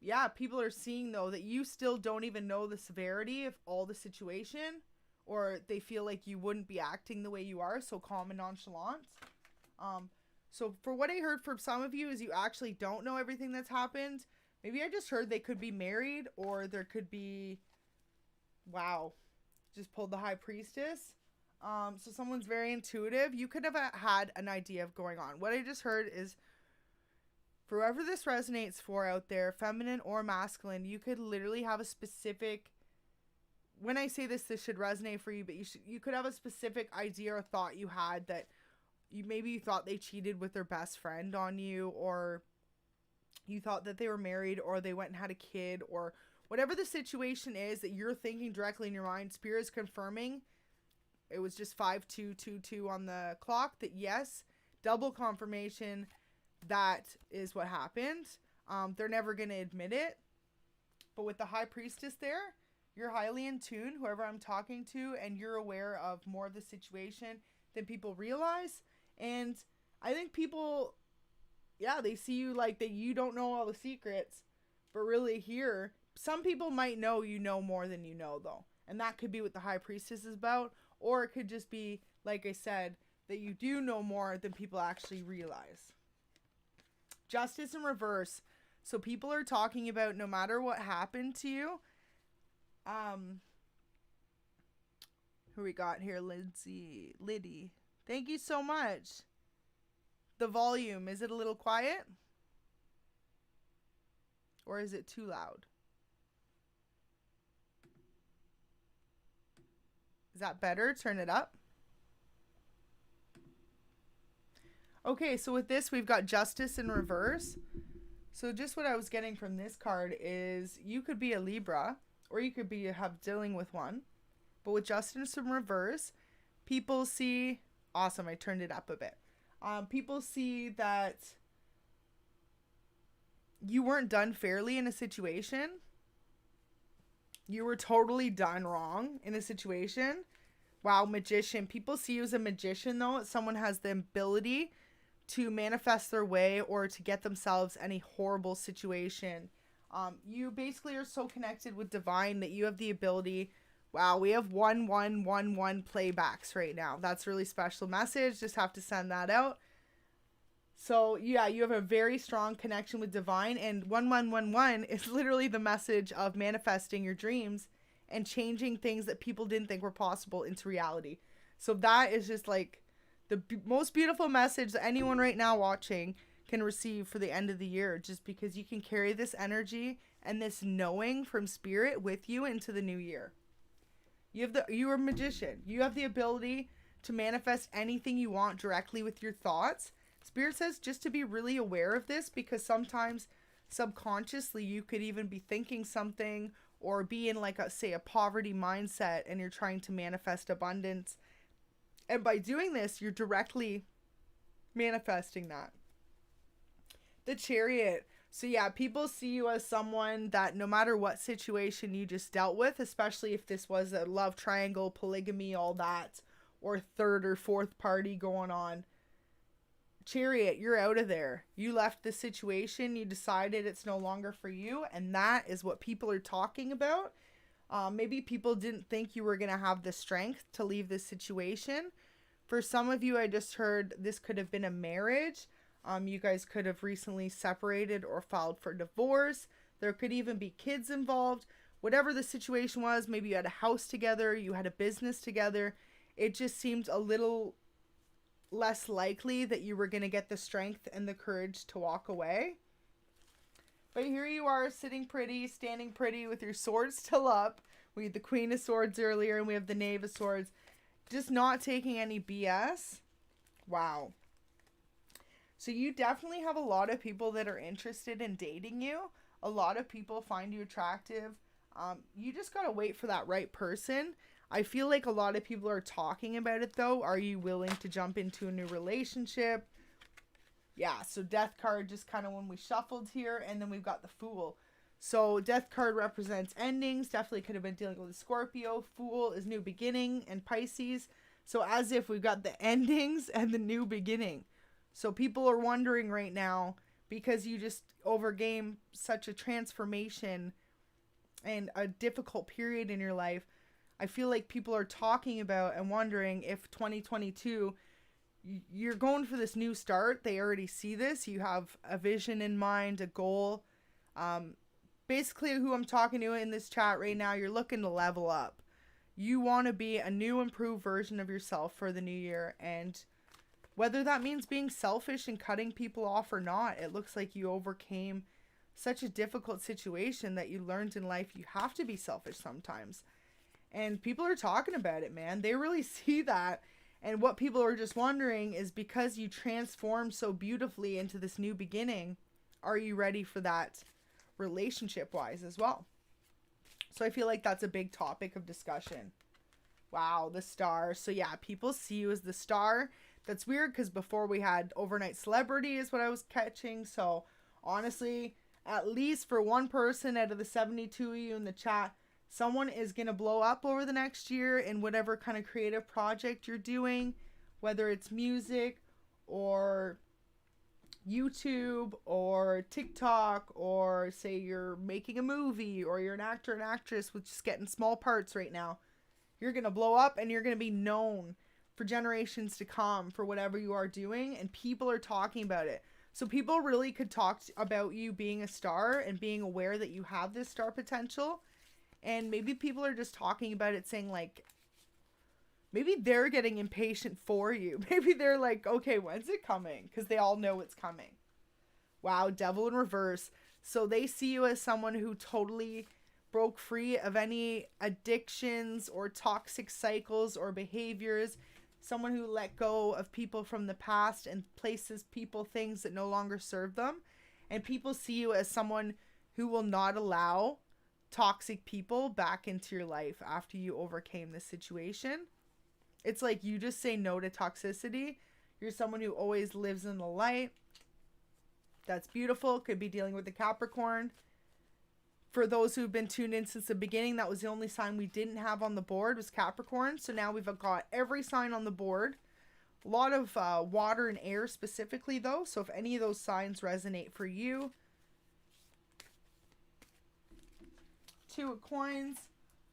yeah, people are seeing though that you still don't even know the severity of all the situation. Or they feel like you wouldn't be acting the way you are. So calm and nonchalant. So for what I heard from some of you is you actually don't know everything that's happened. Maybe I just heard they could be married, or there could be, wow, just pulled the High Priestess. So someone's very intuitive. You could have had an idea of going on. What I just heard is, for whoever this resonates for out there, feminine or masculine, you could literally have a specific, when I say this should resonate for you, but you could have a specific idea or thought you had that you thought they cheated with their best friend on you, or you thought that they were married, or they went and had a kid, or whatever the situation is that you're thinking directly in your mind. Spirit is confirming it was just 5222 on the clock, that yes, double confirmation, that is what happened. They're never going to admit it, but with the High Priestess there, you're highly in tune, whoever I'm talking to, and you're aware of more of the situation than people realize. And I think people, yeah, they see you like that you don't know all the secrets, but really here, some people might know you know more than you know though. And that could be what the High Priestess is about, or it could just be, like I said, that you do know more than people actually realize. Justice in reverse. So people are talking about no matter what happened to you. Who we got here? Liddy. Thank you so much. The volume, is it a little quiet? Or is it too loud? Is that better? Turn it up. Okay, so with this, we've got Justice in reverse. So just what I was getting from this card is you could be a Libra, or you could be dealing with one. But with Justice in reverse, people see, awesome, I turned it up a bit. People see that you weren't done fairly in a situation. You were totally done wrong in a situation. Wow, magician. People see you as a magician though. Someone has the ability to manifest their way or to get themselves any horrible situation. You basically are so connected with divine that you have the ability. Wow, we have 1111 playbacks right now. That's a really special message. Just have to send that out. So yeah, you have a very strong connection with divine, and 1111 is literally the message of manifesting your dreams and changing things that people didn't think were possible into reality. So that is just like the most beautiful message that anyone right now watching can receive for the end of the year, just because you can carry this energy and this knowing from spirit with you into the new year. You are a magician. You have the ability to manifest anything you want directly with your thoughts. Spirit says just to be really aware of this, because sometimes subconsciously you could even be thinking something, or be in like a poverty mindset, and you're trying to manifest abundance. And by doing this, you're directly manifesting that. The Chariot. So yeah, people see you as someone that no matter what situation you just dealt with, especially if this was a love triangle, polygamy, all that, or third or fourth party going on, Chariot, you're out of there. You left the situation, you decided it's no longer for you, and that is what people are talking about. Maybe people didn't think you were going to have the strength to leave this situation. For some of you, I just heard this could have been a marriage. You guys could have recently separated or filed for divorce. There could even be kids involved. Whatever the situation was, maybe you had a house together, you had a business together. It just seemed a little less likely that you were going to get the strength and the courage to walk away. But here you are, sitting pretty, standing pretty with your swords still up. We had the Queen of Swords earlier, and we have the Knave of Swords. Just not taking any BS. Wow. So you definitely have a lot of people that are interested in dating you. A lot of people find you attractive. You just got to wait for that right person. I feel like a lot of people are talking about it though. Are you willing to jump into a new relationship? Yeah, so Death card just kind of when we shuffled here, and then we've got the Fool. So Death card represents endings. Definitely could have been dealing with a Scorpio. Fool is new beginning, and Pisces. So as if we've got the endings and the new beginning. So people are wondering right now, because you just overcame such a transformation and a difficult period in your life, I feel like people are talking about and wondering if 2022, you're going for this new start. They already see this. You have a vision in mind, a goal. Basically, who I'm talking to in this chat right now, you're looking to level up. You want to be a new, improved version of yourself for the new year, and whether that means being selfish and cutting people off or not, it looks like you overcame such a difficult situation that you learned in life you have to be selfish sometimes. And people are talking about it, man. They really see that. And what people are just wondering is, because you transformed so beautifully into this new beginning, are you ready for that relationship-wise as well? So I feel like that's a big topic of discussion. Wow, the Star. So yeah, people see you as the Star. That's weird because before we had overnight celebrity is what I was catching. So honestly, at least for one person out of the 72 of you in the chat, someone is going to blow up over the next year in whatever kind of creative project you're doing, whether it's music or YouTube or TikTok, or say you're making a movie, or you're an actor and actress with just getting small parts right now. You're going to blow up and you're going to be known for generations to come for whatever you are doing, and people are talking about it. So people really could talk about you being a star and being aware that you have this star potential. And maybe people are just talking about it, saying like, maybe they're getting impatient for you. Maybe they're like, okay, when's it coming? Because they all know it's coming. Wow, Devil in reverse. So they see you as someone who totally broke free of any addictions or toxic cycles or behaviors. Someone who let go of people from the past and places people, things that no longer serve them. And people see you as someone who will not allow toxic people back into your life after you overcame this situation. It's like you just say no to toxicity. You're someone who always lives in the light. That's beautiful. Could be dealing with the Capricorn. For those who've been tuned in since the beginning, that was the only sign we didn't have on the board, was Capricorn. So now we've got every sign on the board. A lot of water and air specifically though. So if any of those signs resonate for you. Two of Coins.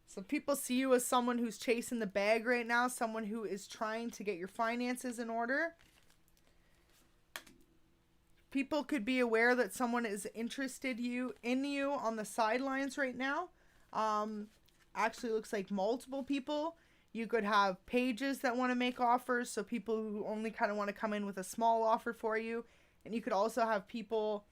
So people see you as someone who's chasing the bag right now. Someone who is trying to get your finances in order. People could be aware that someone is interested in you on the sidelines right now. Actually looks like multiple people. You could have pages that want to make offers. So people who only kind of want to come in with a small offer for you. And you could also have people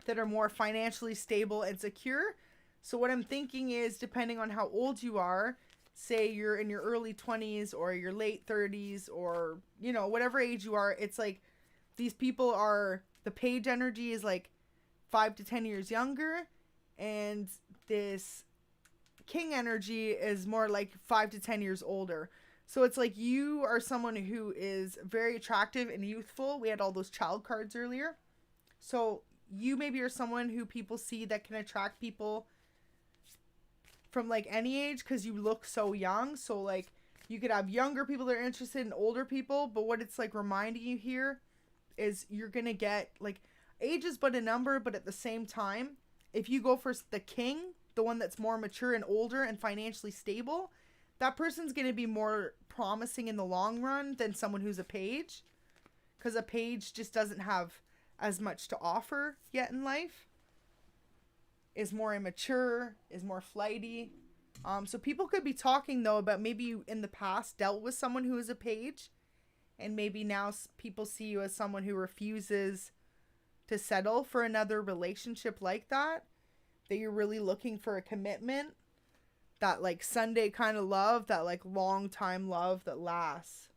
that are more financially stable and secure. So what I'm thinking is, depending on how old you are, say you're in your early 20s or your late 30s, or, you know, whatever age you are, it's like these people are, the page energy is like 5 to 10 years younger, and this king energy is more like 5 to 10 years older. So it's like you are someone who is very attractive and youthful. We had all those child cards earlier. So you maybe are someone who people see that can attract people from like any age because you look so young. So like you could have younger people that are interested in older people. But what it's like reminding you here is you're going to get like age is but a number. But at the same time, if you go for the king, the one that's more mature and older and financially stable, that person's going to be more promising in the long run than someone who's a page. Because a page just doesn't have as much to offer yet in life. Is more immature, is more flighty. So people could be talking, though, about maybe you in the past dealt with someone who is a page. And maybe now people see you as someone who refuses to settle for another relationship like that. That you're really looking for a commitment. That like Sunday kind of love. That like long time love that lasts.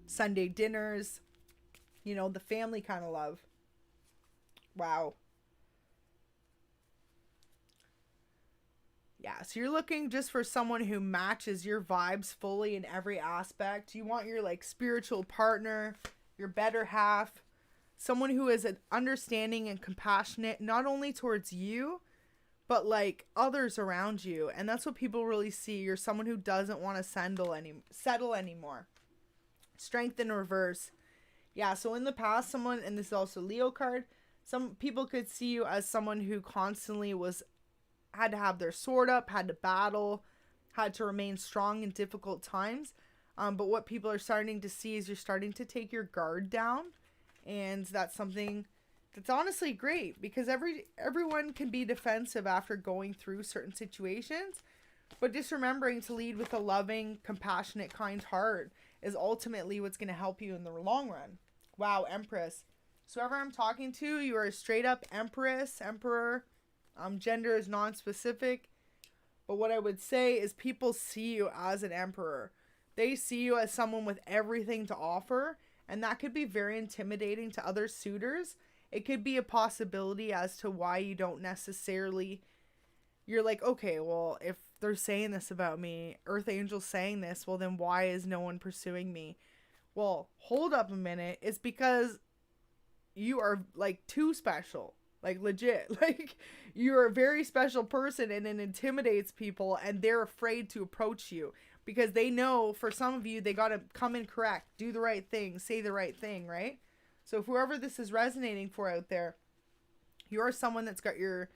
Sunday dinners. You know, the family kind of love. Wow. Yeah, so you're looking just for someone who matches your vibes fully in every aspect. You want your like spiritual partner, your better half, someone who is understanding and compassionate, not only towards you, but like others around you. And that's what people really see. You're someone who doesn't want to settle anymore. Strength in reverse. Yeah, so in the past, someone, and this is also Leo card, some people could see you as someone who constantly had to have their sword up, had to battle, had to remain strong in difficult times. But what people are starting to see is you're starting to take your guard down. And that's something that's honestly great because everyone can be defensive after going through certain situations. But just remembering to lead with a loving, compassionate, kind heart is ultimately what's going to help you in the long run. Wow, Empress. So whoever I'm talking to, you are a straight up Empress, Emperor. Gender is non-specific. But what I would say is people see you as an emperor. They see you as someone with everything to offer. And that could be very intimidating to other suitors. It could be a possibility as to why you don't necessarily... You're like, okay, well, if they're saying this about me, Earth Angel's saying this, well, then why is no one pursuing me? Well, hold up a minute. It's because you are, like, too special. Like, legit. Like, you're a very special person and it intimidates people and they're afraid to approach you. Because they know, for some of you, they got to come in correct, do the right thing, say the right thing, right? So if whoever this is resonating for out there, you're someone that's got your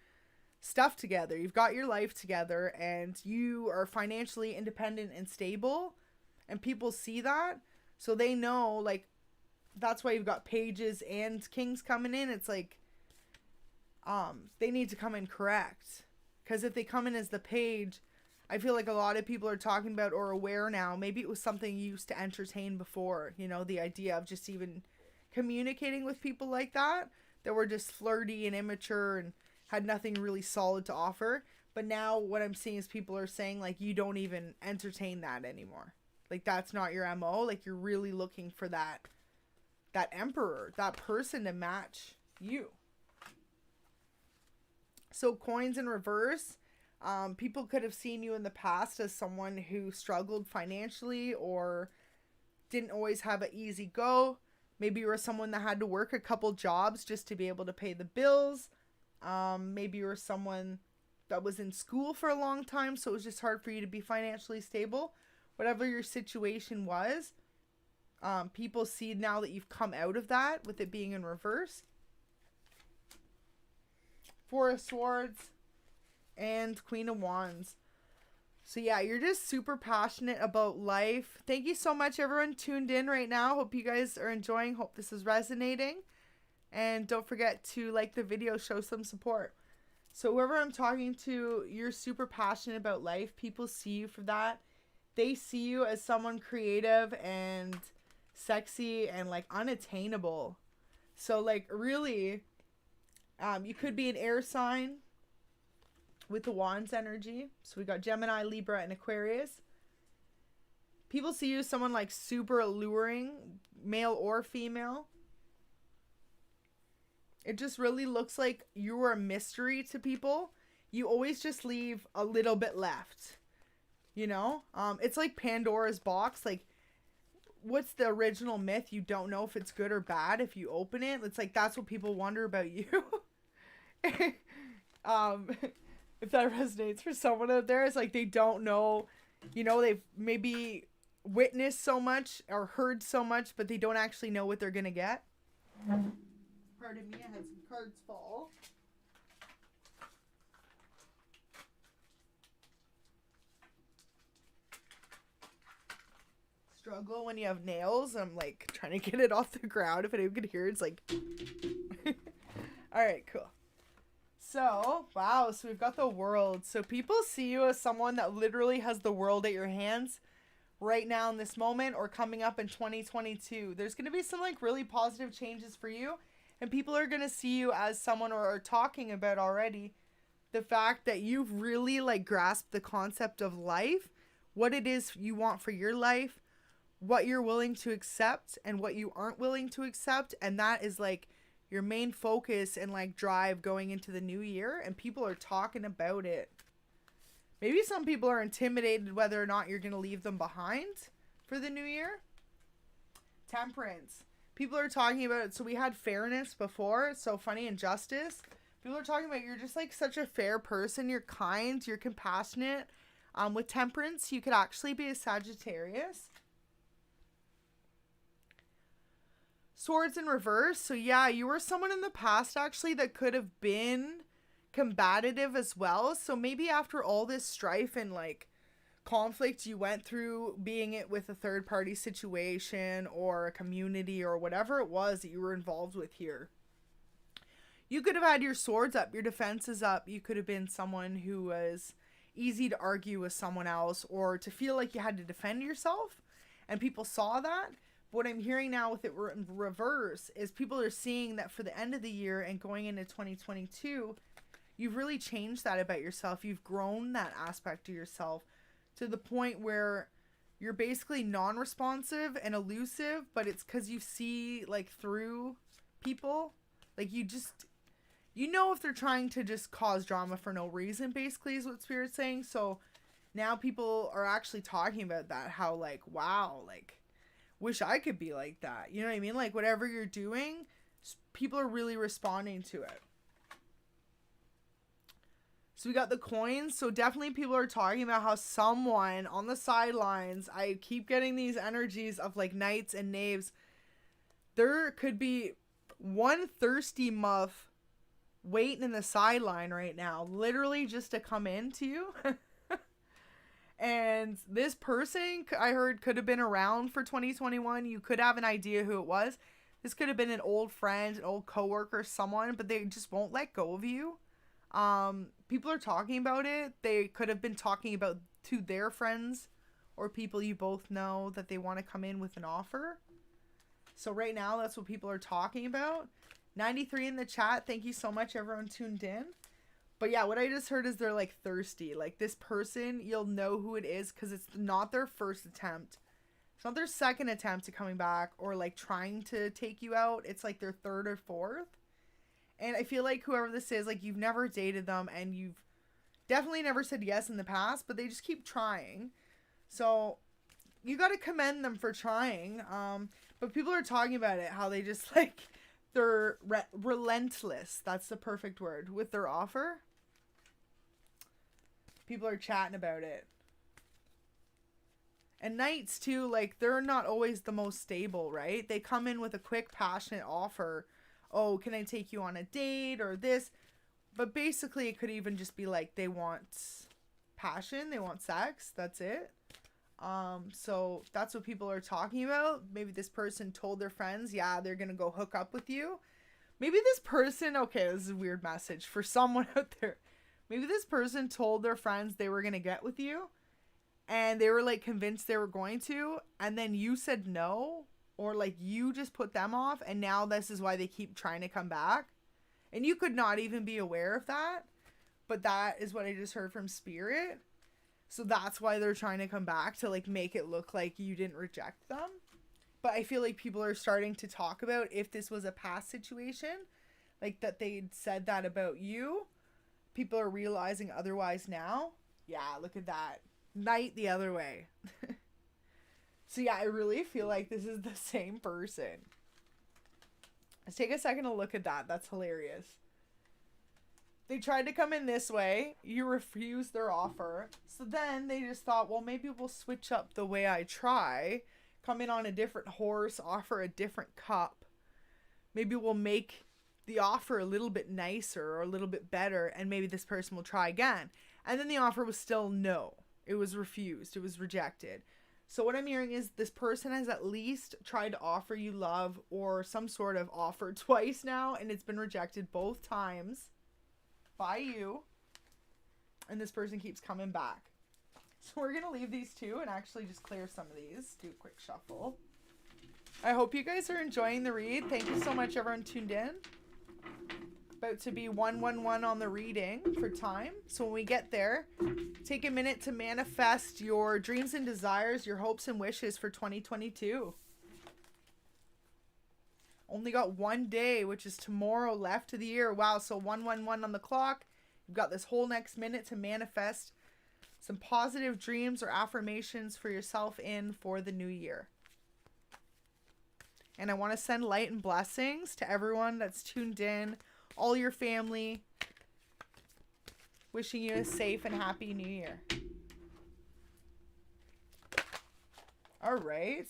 stuff together. You've got your life together and you are financially independent and stable. And people see that. So they know, like, that's why you've got pages and kings coming in. It's like, they need to come in correct. Because if they come in as the page... I feel like a lot of people are talking about or aware now. Maybe it was something you used to entertain before. You know, the idea of just even communicating with people like that were just flirty and immature and had nothing really solid to offer. But now what I'm seeing is people are saying, like, you don't even entertain that anymore. Like, that's not your MO. Like, you're really looking for that emperor, that person to match you. So coins in reverse. People could have seen you in the past as someone who struggled financially or didn't always have an easy go. Maybe you were someone that had to work a couple jobs just to be able to pay the bills. Maybe you were someone that was in school for a long time, so it was just hard for you to be financially stable. Whatever your situation was, people see now that you've come out of that with it being in reverse. Four of Swords. And Queen of Wands. So yeah, you're just super passionate about life. Thank you so much, everyone tuned in right now. Hope you guys are enjoying. Hope this is resonating. And don't forget to like the video, show some support. So whoever I'm talking to, you're super passionate about life. People see you for that. They see you as someone creative and sexy and like unattainable. So like really, you could be an air sign. With the Wands energy. So we got Gemini, Libra, and Aquarius. People see you as someone like super alluring, male or female. It just really looks like you're a mystery to people. You always just leave a little bit left. You know? It's like Pandora's box. Like, what's the original myth? You don't know if it's good or bad if you open it. It's like, that's what people wonder about you. If that resonates for someone out there, it's like they don't know, you know, they've maybe witnessed so much or heard so much, but they don't actually know what they're gonna get. Pardon me, I had some cards fall. Struggle when you have nails. I'm like trying to get it off the ground. If anyone could hear it, it's like all right, cool. So, wow, so we've got the world. So people see you as someone that literally has the world at your hands right now in this moment or coming up in 2022. There's going to be some like really positive changes for you, and people are going to see you as someone or are talking about already the fact that you've really like grasped the concept of life, what it is you want for your life, what you're willing to accept and what you aren't willing to accept, and that is like your main focus and like drive going into the new year, and people are talking about it. Maybe some people are intimidated whether or not you're going to leave them behind for the new year. Temperance. People are talking about it. So we had fairness before. It's so funny. And justice. People are talking about you're just like such a fair person. You're kind. You're compassionate. With temperance, you could actually be a Sagittarius. Swords in reverse. So yeah, you were someone in the past actually that could have been combative as well. So maybe after all this strife and like conflict you went through, being it with a third party situation or a community or whatever it was that you were involved with here, you could have had your swords up, your defenses up. You could have been someone who was easy to argue with someone else or to feel like you had to defend yourself, and people saw that. What I'm hearing now with it in reverse is people are seeing that for the end of the year and going into 2022, you've really changed that about yourself. You've grown that aspect of yourself to the point where you're basically non-responsive and elusive, but it's because you see like through people. Like you know if they're trying to just cause drama for no reason, basically is what Spirit's saying. So now people are actually talking about that, how like, wow, like, wish I could be like that. You know what I mean? Like whatever you're doing, people are really responding to it. So we got the coins. So definitely people are talking about how someone on the sidelines, I keep getting these energies of like knights and knaves. There could be one thirsty muff waiting in the sideline right now, literally just to come into you. And this person, I heard, could have been around for 2021. You could have an idea who it was. This could have been an old friend, an old coworker, someone, but they just won't let go of you. People are talking about it. They could have been talking about to their friends or people you both know that they want to come in with an offer. So right now, that's what people are talking about. 93 in the chat. Thank you so much, everyone tuned in. But yeah, what I just heard is they're like thirsty. Like this person, you'll know who it is because it's not their first attempt. It's not their second attempt to coming back or like trying to take you out. It's like their third or fourth. And I feel like whoever this is, like you've never dated them and you've definitely never said yes in the past, but they just keep trying. So you got to commend them for trying. But people are talking about it, how they just like, they're relentless. That's the perfect word with their offer. People are chatting about it. And knights too, like they're not always the most stable, right? They come in with a quick, passionate offer. Oh, can I take you on a date or this? But basically it could even just be like they want passion, they want sex, that's it. So that's what people are talking about. Maybe this person told their friends, yeah, they're gonna go hook up with you. Maybe this person, okay, this is a weird message for someone out there. Maybe this person told their friends they were gonna get with you and they were like convinced they were going to, and then you said no, or like you just put them off, and now this is why they keep trying to come back. And you could not even be aware of that, but that is what I just heard from Spirit. So that's why they're trying to come back, to like make it look like you didn't reject them. But I feel like people are starting to talk about if this was a past situation, like that they'd said that about you. People are realizing otherwise now. Yeah, look at that. Knight the other way. So yeah, I really feel like this is the same person. Let's take a second to look at that. That's hilarious. They tried to come in this way. You refused their offer. So then they just thought, well, maybe we'll switch up the way I try. Come in on a different horse, offer a different cup. Maybe we'll make the offer a little bit nicer or a little bit better, and maybe this person will try again. And then the offer was still no. It was refused. It was rejected. So what I'm hearing is this person has at least tried to offer you love or some sort of offer twice now, and it's been rejected both times by you. And this person keeps coming back. So we're going to leave these two and actually just clear some of these. Do a quick shuffle. I hope you guys are enjoying the read. Thank you so much, everyone tuned in. About to be 111 on the reading for time. So when we get there, take a minute to manifest your dreams and desires, your hopes and wishes for 2022. Only got one day, which is tomorrow, left of the year. Wow, so 111 on the clock. You've got this whole next minute to manifest some positive dreams or affirmations for yourself in for the new year. And I want to send light and blessings to everyone that's tuned in, all your family. Wishing you a safe and happy new year. All right.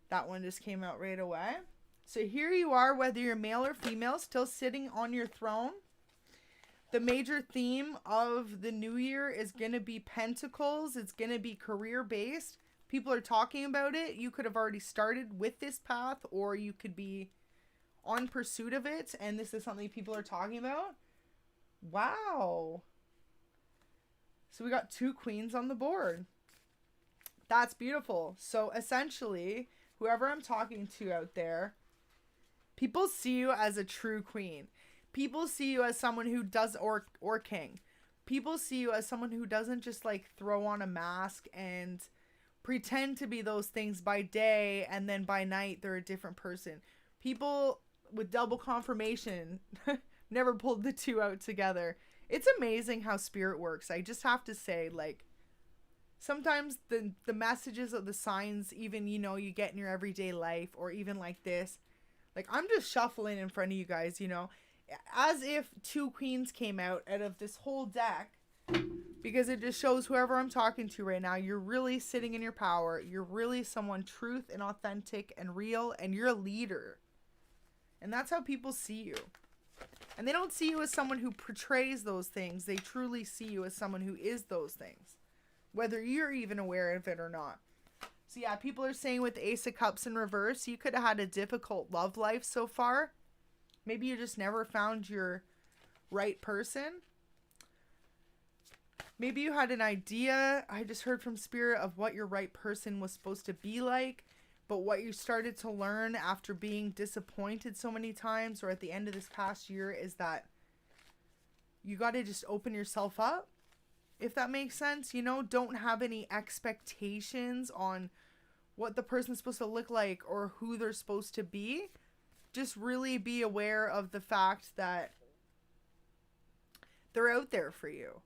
That one just came out right away. So here you are, whether you're male or female, still sitting on your throne. The major theme of the new year is going to be pentacles. It's going to be career-based. People are talking about it. You could have already started with this path, or you could be on pursuit of it, and this is something people are talking about. Wow. So we got 2 queens on the board. That's beautiful. So essentially, whoever I'm talking to out there, people see you as a true queen. People see you as someone who does, or king. People see you as someone who doesn't just like throw on a mask and pretend to be those things by day, and then by night they're a different person. People with double confirmation never pulled the two out together. It's amazing how spirit works. I just have to say, like, sometimes the messages of the signs, even, you know, you get in your everyday life, or even like this, like, I'm just shuffling in front of you guys, you know, as if 2 queens came out of this whole deck, because it just shows whoever I'm talking to right now, you're really sitting in your power. You're really someone truth and authentic and real, and you're a leader. And that's how people see you. And they don't see you as someone who portrays those things. They truly see you as someone who is those things, whether you're even aware of it or not. So yeah, people are saying with Ace of Cups in reverse, you could have had a difficult love life so far. Maybe you just never found your right person. Maybe you had an idea, I just heard from Spirit, of what your right person was supposed to be like. But what you started to learn after being disappointed so many times, or at the end of this past year, is that you got to just open yourself up. If that makes sense, you know, don't have any expectations on what the person's supposed to look like or who they're supposed to be. Just really be aware of the fact that they're out there for you.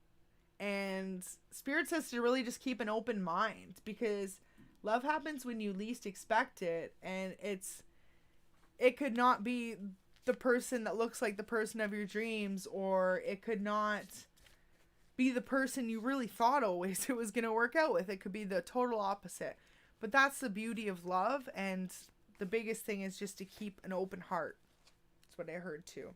And Spirit says to really just keep an open mind, because love happens when you least expect it, and it could not be the person that looks like the person of your dreams, or it could not be the person you really thought always it was going to work out with. It could be the total opposite. But that's the beauty of love, and the biggest thing is just to keep an open heart. That's what I heard too.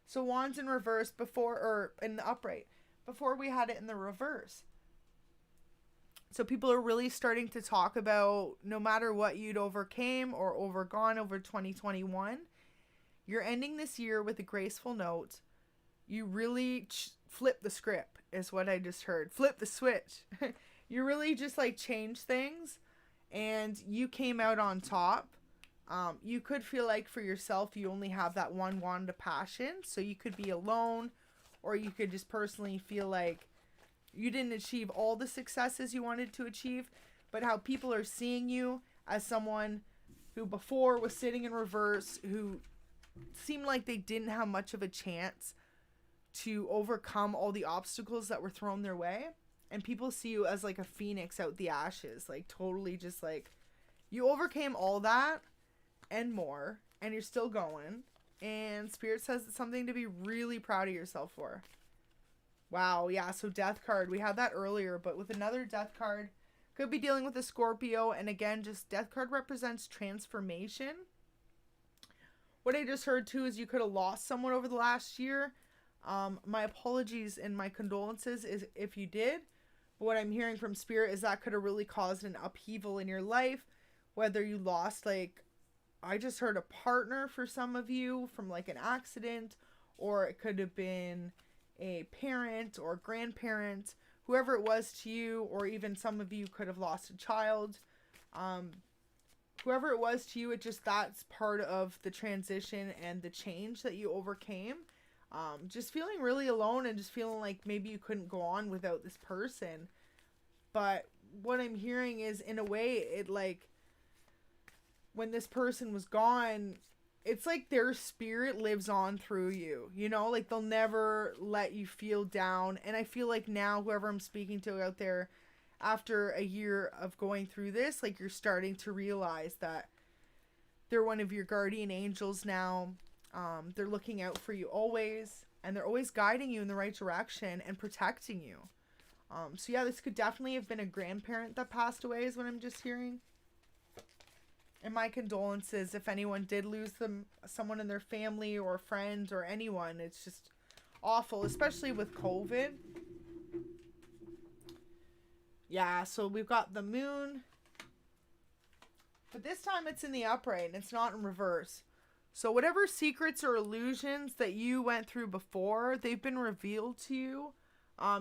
So Wands in reverse or in the upright. Before we had it in the reverse. So people are really starting to talk about, no matter what you'd overcame or overgone over 2021, you're ending this year with a graceful note. You really flip the script, is what I just heard. Flip the switch. You really just like change things, and you came out on top. You could feel like for yourself you only have that one wand of passion, so you could be alone, or you could just personally feel like you didn't achieve all the successes you wanted to achieve. But how people are seeing you as someone who before was sitting in reverse, who seemed like they didn't have much of a chance to overcome all the obstacles that were thrown their way. And people see you as like a phoenix out the ashes, like totally just like you overcame all that and more, and you're still going. And Spirit says it's something to be really proud of yourself for. Wow, yeah, so Death card. We had that earlier, but with another Death card, could be dealing with a Scorpio. And again, just Death card represents transformation. What I just heard too is you could have lost someone over the last year. My apologies and my condolences is if you did. But what I'm hearing from Spirit is that could have really caused an upheaval in your life. Whether you lost, like, I just heard a partner for some of you from like an accident, or it could have been a parent or grandparent, whoever it was to you, or even some of you could have lost a child. Whoever it was to you, it just, that's part of the transition and the change that you overcame. Just feeling really alone and just feeling like maybe you couldn't go on without this person. But what I'm hearing is, in a way, it like, when this person was gone, it's like their spirit lives on through you, you know, like they'll never let you feel down. And I feel like now, whoever I'm speaking to out there, after a year of going through this, like you're starting to realize that they're one of your guardian angels now. They're looking out for you always, and they're always guiding you in the right direction and protecting you. So yeah, this could definitely have been a grandparent that passed away is what I'm just hearing. And my condolences if anyone did lose someone in their family or friends or anyone. It's just awful, especially with COVID. Yeah, so we've got the moon. But this time it's in the upright and it's not in reverse. So whatever secrets or illusions that you went through before, they've been revealed to you.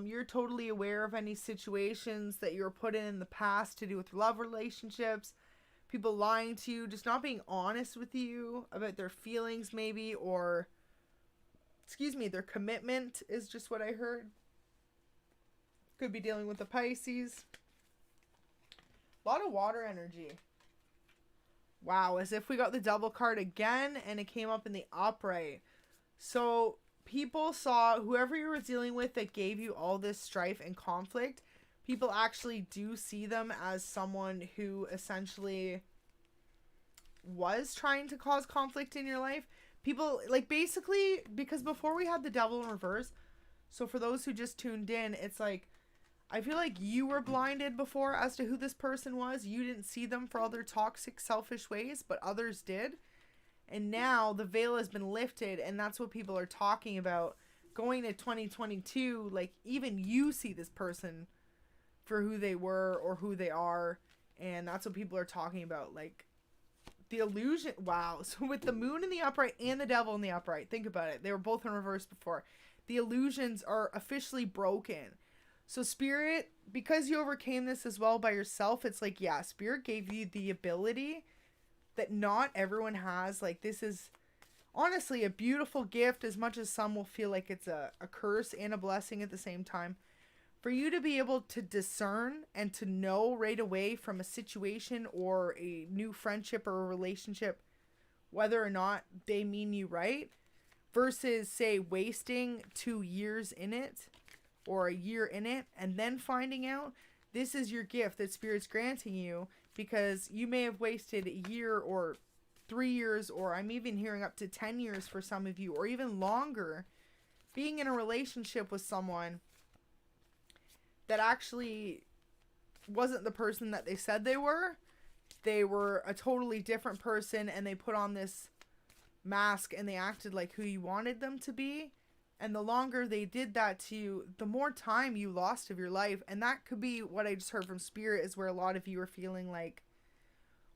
You're totally aware of any situations that you were put in the past to do with love relationships, people lying to you, just not being honest with you about their feelings maybe, or, their commitment is just what I heard. Could be dealing with the Pisces. A lot of water energy. Wow, as if we got the double card again and it came up in the upright. So people saw whoever you were dealing with that gave you all this strife and conflict. People actually do see them as someone who essentially was trying to cause conflict in your life. People, like, basically, because before we had the devil in reverse, so for those who just tuned in, it's like, I feel like you were blinded before as to who this person was. You didn't see them for all their toxic, selfish ways, but others did. And now the veil has been lifted, and that's what people are talking about. Going to 2022, like, even you see this person for who they were or who they are, and that's what people are talking about. Like, the illusion. Wow. So with the moon in the upright and the devil in the upright, think about it. They were both in reverse before. The illusions are officially broken. So Spirit, because you overcame this as well by yourself, it's like, yeah, Spirit gave you the ability that not everyone has. Like, this is honestly a beautiful gift, as much as some will feel like it's a curse and a blessing at the same time. For you to be able to discern and to know right away from a situation or a new friendship or a relationship whether or not they mean you right, versus, say, wasting 2 years in it or a year in it and then finding out. This is your gift that Spirit's granting you, because you may have wasted a year or 3 years, or I'm even hearing up to 10 years for some of you, or even longer, being in a relationship with someone that actually wasn't the person that they said they were. They were a totally different person, and they put on this mask and they acted like who you wanted them to be. And the longer they did that to you, the more time you lost of your life. And that could be what I just heard from Spirit, is where a lot of you are feeling like,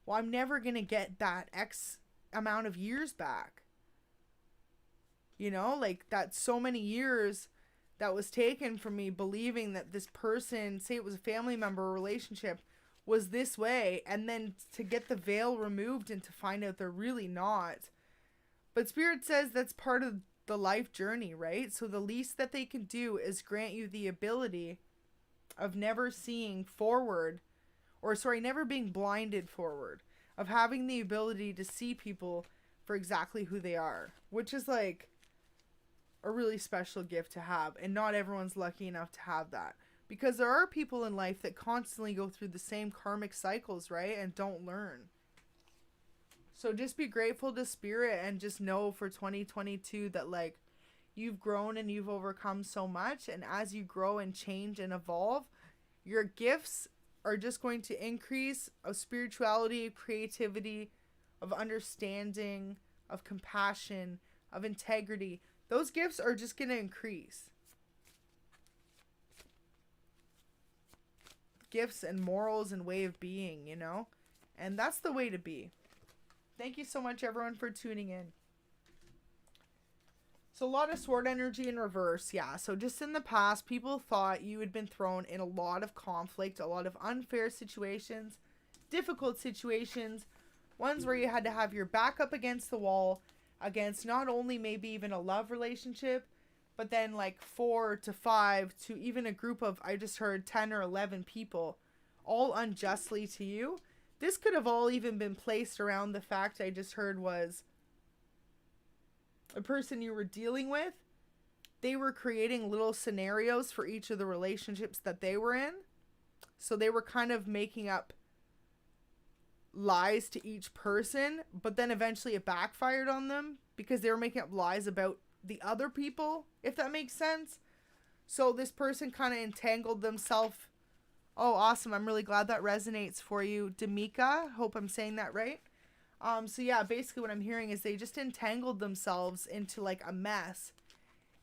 well, I'm never going to get that X amount of years back. You know, like, that's so many years that was taken from me believing that this person, say it was a family member or relationship, was this way, and then to get the veil removed and to find out they're really not. But Spirit says that's part of the life journey, right? So the least that they can do is grant you the ability of never seeing forward, or never being blinded forward, of having the ability to see people for exactly who they are, which is like a really special gift to have, and not everyone's lucky enough to have that, because there are people in life that constantly go through the same karmic cycles, right, and don't learn. So just be grateful to spirit and just know for 2022 that like you've grown and you've overcome so much, and as you grow and change and evolve, your gifts are just going to increase of spirituality, creativity, of understanding, of compassion, of integrity. Those gifts are just going to increase. Gifts and morals and way of being, you know? And that's the way to be. Thank you so much, everyone, for tuning in. So a lot of sword energy in reverse, yeah. So just in the past, people thought you had been thrown in a lot of conflict, a lot of unfair situations, difficult situations, ones where you had to have your back up against the wall, against not only maybe even a love relationship, but then like 4 to 5 to even a group of, I just heard 10 or 11 people, all unjustly to you. This could have all even been placed around the fact I just heard was a person you were dealing with. They were creating little scenarios for each of the relationships that they were in. So they were kind of making up lies to each person, but then eventually it backfired on them because they were making up lies about the other people, if that makes sense. So this person kind of entangled themselves. Oh, awesome. I'm really glad that resonates for you, Demika. Hope I'm saying that right. So yeah, basically what I'm hearing is they just entangled themselves into like a mess,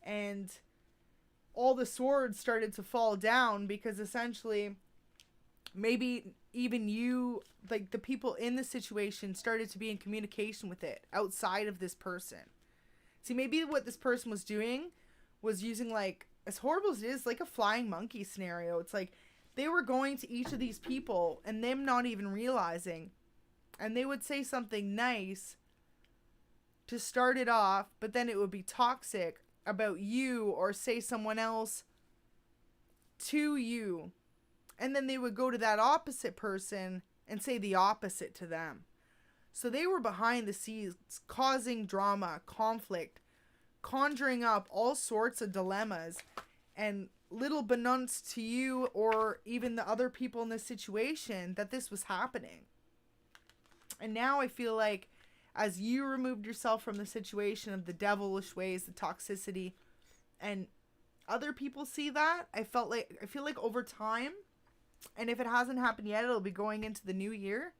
and all the swords started to fall down because essentially maybe even you, like the people in the situation, started to be in communication with it outside of this person. See, maybe what this person was doing was using, like, as horrible as it is, like a flying monkey scenario. It's like they were going to each of these people and them not even realizing, and they would say something nice to start it off, but then it would be toxic about you, or say someone else to you. And then they would go to that opposite person and say the opposite to them. So they were behind the scenes causing drama, conflict, conjuring up all sorts of dilemmas, and little beknownst to you or even the other people in this situation that this was happening. And now I feel like as you removed yourself from the situation of the devilish ways, the toxicity, and other people see that, I feel like over time, and if it hasn't happened yet, it'll be going into the new year,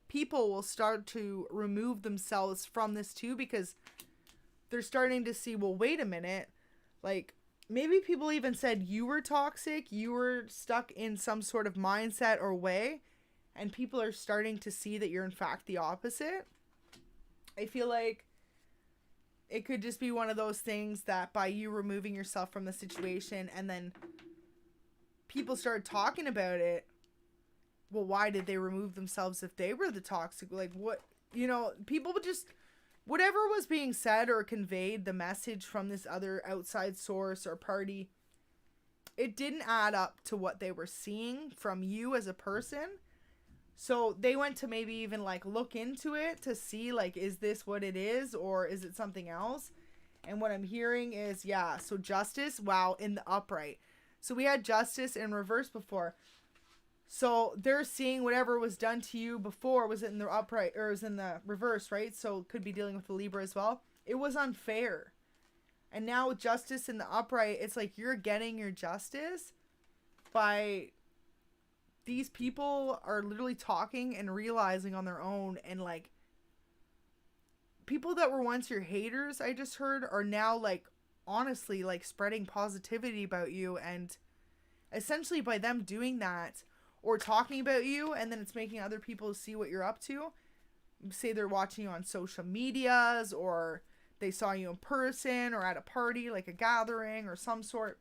people will start to remove themselves from this too, because they're starting to see, well, wait a minute, like maybe people even said you were toxic, you were stuck in some sort of mindset or way, and people are starting to see that you're in fact the opposite. I feel like it could just be one of those things that by you removing yourself from the situation and then people started talking about it, well, why did they remove themselves if they were the toxic? Like, what, you know, people would just, whatever was being said or conveyed, the message from this other outside source or party, it didn't add up to what they were seeing from you as a person. So they went to maybe even like look into it to see, like, is this what it is or is it something else? And what I'm hearing is, yeah, so justice, wow, in the upright. So we had justice in reverse before. So they're seeing whatever was done to you before was in the upright, or was in the reverse, right? So it could be dealing with the Libra as well. It was unfair. And now with justice in the upright, it's like you're getting your justice by these people are literally talking and realizing on their own, and like people that were once your haters, I just heard, are now like honestly like spreading positivity about you, and essentially by them doing that or talking about you, and then it's making other people see what you're up to. Say they're watching you on social medias, or they saw you in person or at a party, like a gathering or some sort.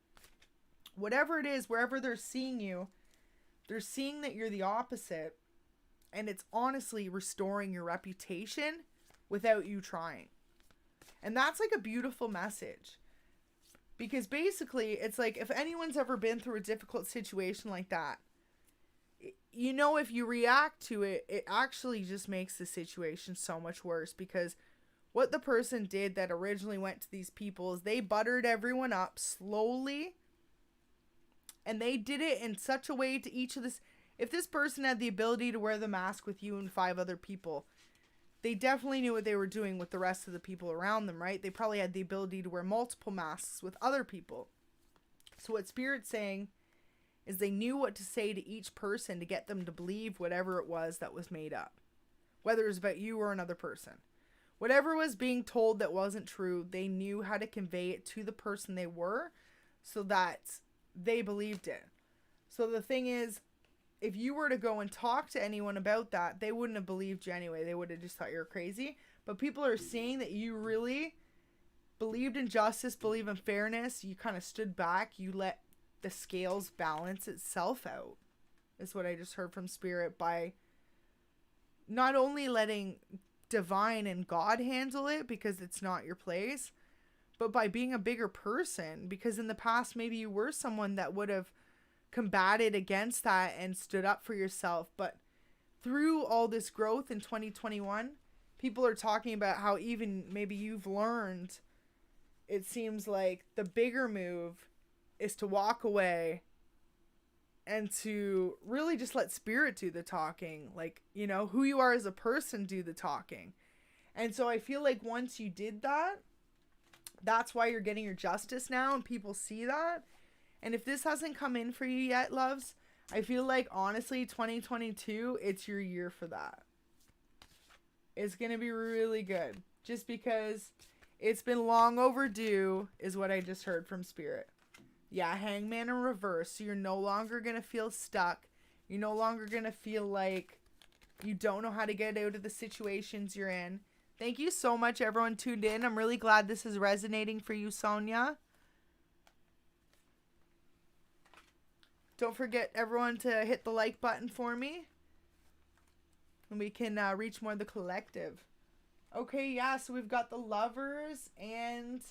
Whatever it is, wherever they're seeing you, they're seeing that you're the opposite, and it's honestly restoring your reputation without you trying. And that's like a beautiful message, because basically it's like, if anyone's ever been through a difficult situation like that, you know, if you react to it, it actually just makes the situation so much worse, because what the person did that originally went to these people is they buttered everyone up slowly. And they did it in such a way to each of this. If this person had the ability to wear the mask with you and 5 other people, they definitely knew what they were doing with the rest of the people around them, right? They probably had the ability to wear multiple masks with other people. So what Spirit's saying is they knew what to say to each person to get them to believe whatever it was that was made up. Whether it was about you or another person. Whatever was being told that wasn't true, they knew how to convey it to the person they were so that they believed it. So the thing is, if you were to go and talk to anyone about that, they wouldn't have believed you anyway. They would have just thought you were crazy. But people are seeing that you really believed in justice, believe in fairness. You kind of stood back. You let the scales balance itself out. Is what I just heard from Spirit, by not only letting divine and God handle it because it's not your place, but by being a bigger person, because in the past maybe you were someone that would have combated against that and stood up for yourself. But through all this growth in 2021, people are talking about how even maybe you've learned, it seems like the bigger move is to walk away and to really just let Spirit do the talking. Like, you know, who you are as a person do the talking. And so I feel like once you did that, that's why you're getting your justice now, and people see that. And if this hasn't come in for you yet, loves, I feel like honestly 2022, it's your year for that. It's going to be really good. Just because it's been long overdue is what I just heard from Spirit. Yeah, Hangman in reverse. So you're no longer going to feel stuck. You're no longer going to feel like you don't know how to get out of the situations you're in. Thank you so much, everyone tuned in. I'm really glad this is resonating for you, Sonia. Don't forget, everyone, to hit the like button for me. And we can reach more of the collective. Okay, yeah, so we've got the Lovers and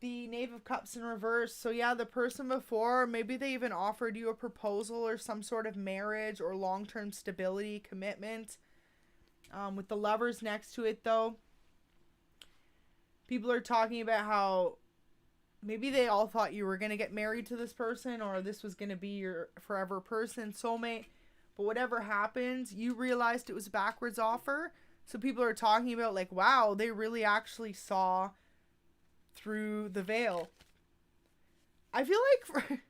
the Knave of Cups in reverse. So yeah, the person before, maybe they even offered you a proposal or some sort of marriage or long-term stability, commitment. With the Lovers next to it, though, people are talking about how maybe they all thought you were going to get married to this person, or this was going to be your forever person, soulmate. But whatever happened, you realized it was a backwards offer. So people are talking about like, wow, they really actually saw through the veil. I feel like for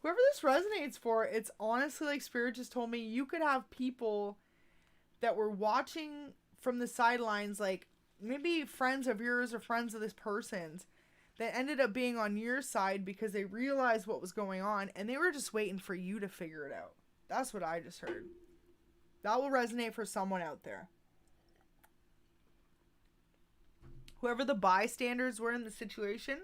whoever this resonates for, it's honestly like Spirit just told me you could have people that were watching from the sidelines, like maybe friends of yours or friends of this person's, that ended up being on your side because they realized what was going on and they were just waiting for you to figure it out. That's what I just heard. That will resonate for someone out there. Whoever the bystanders were in the situation.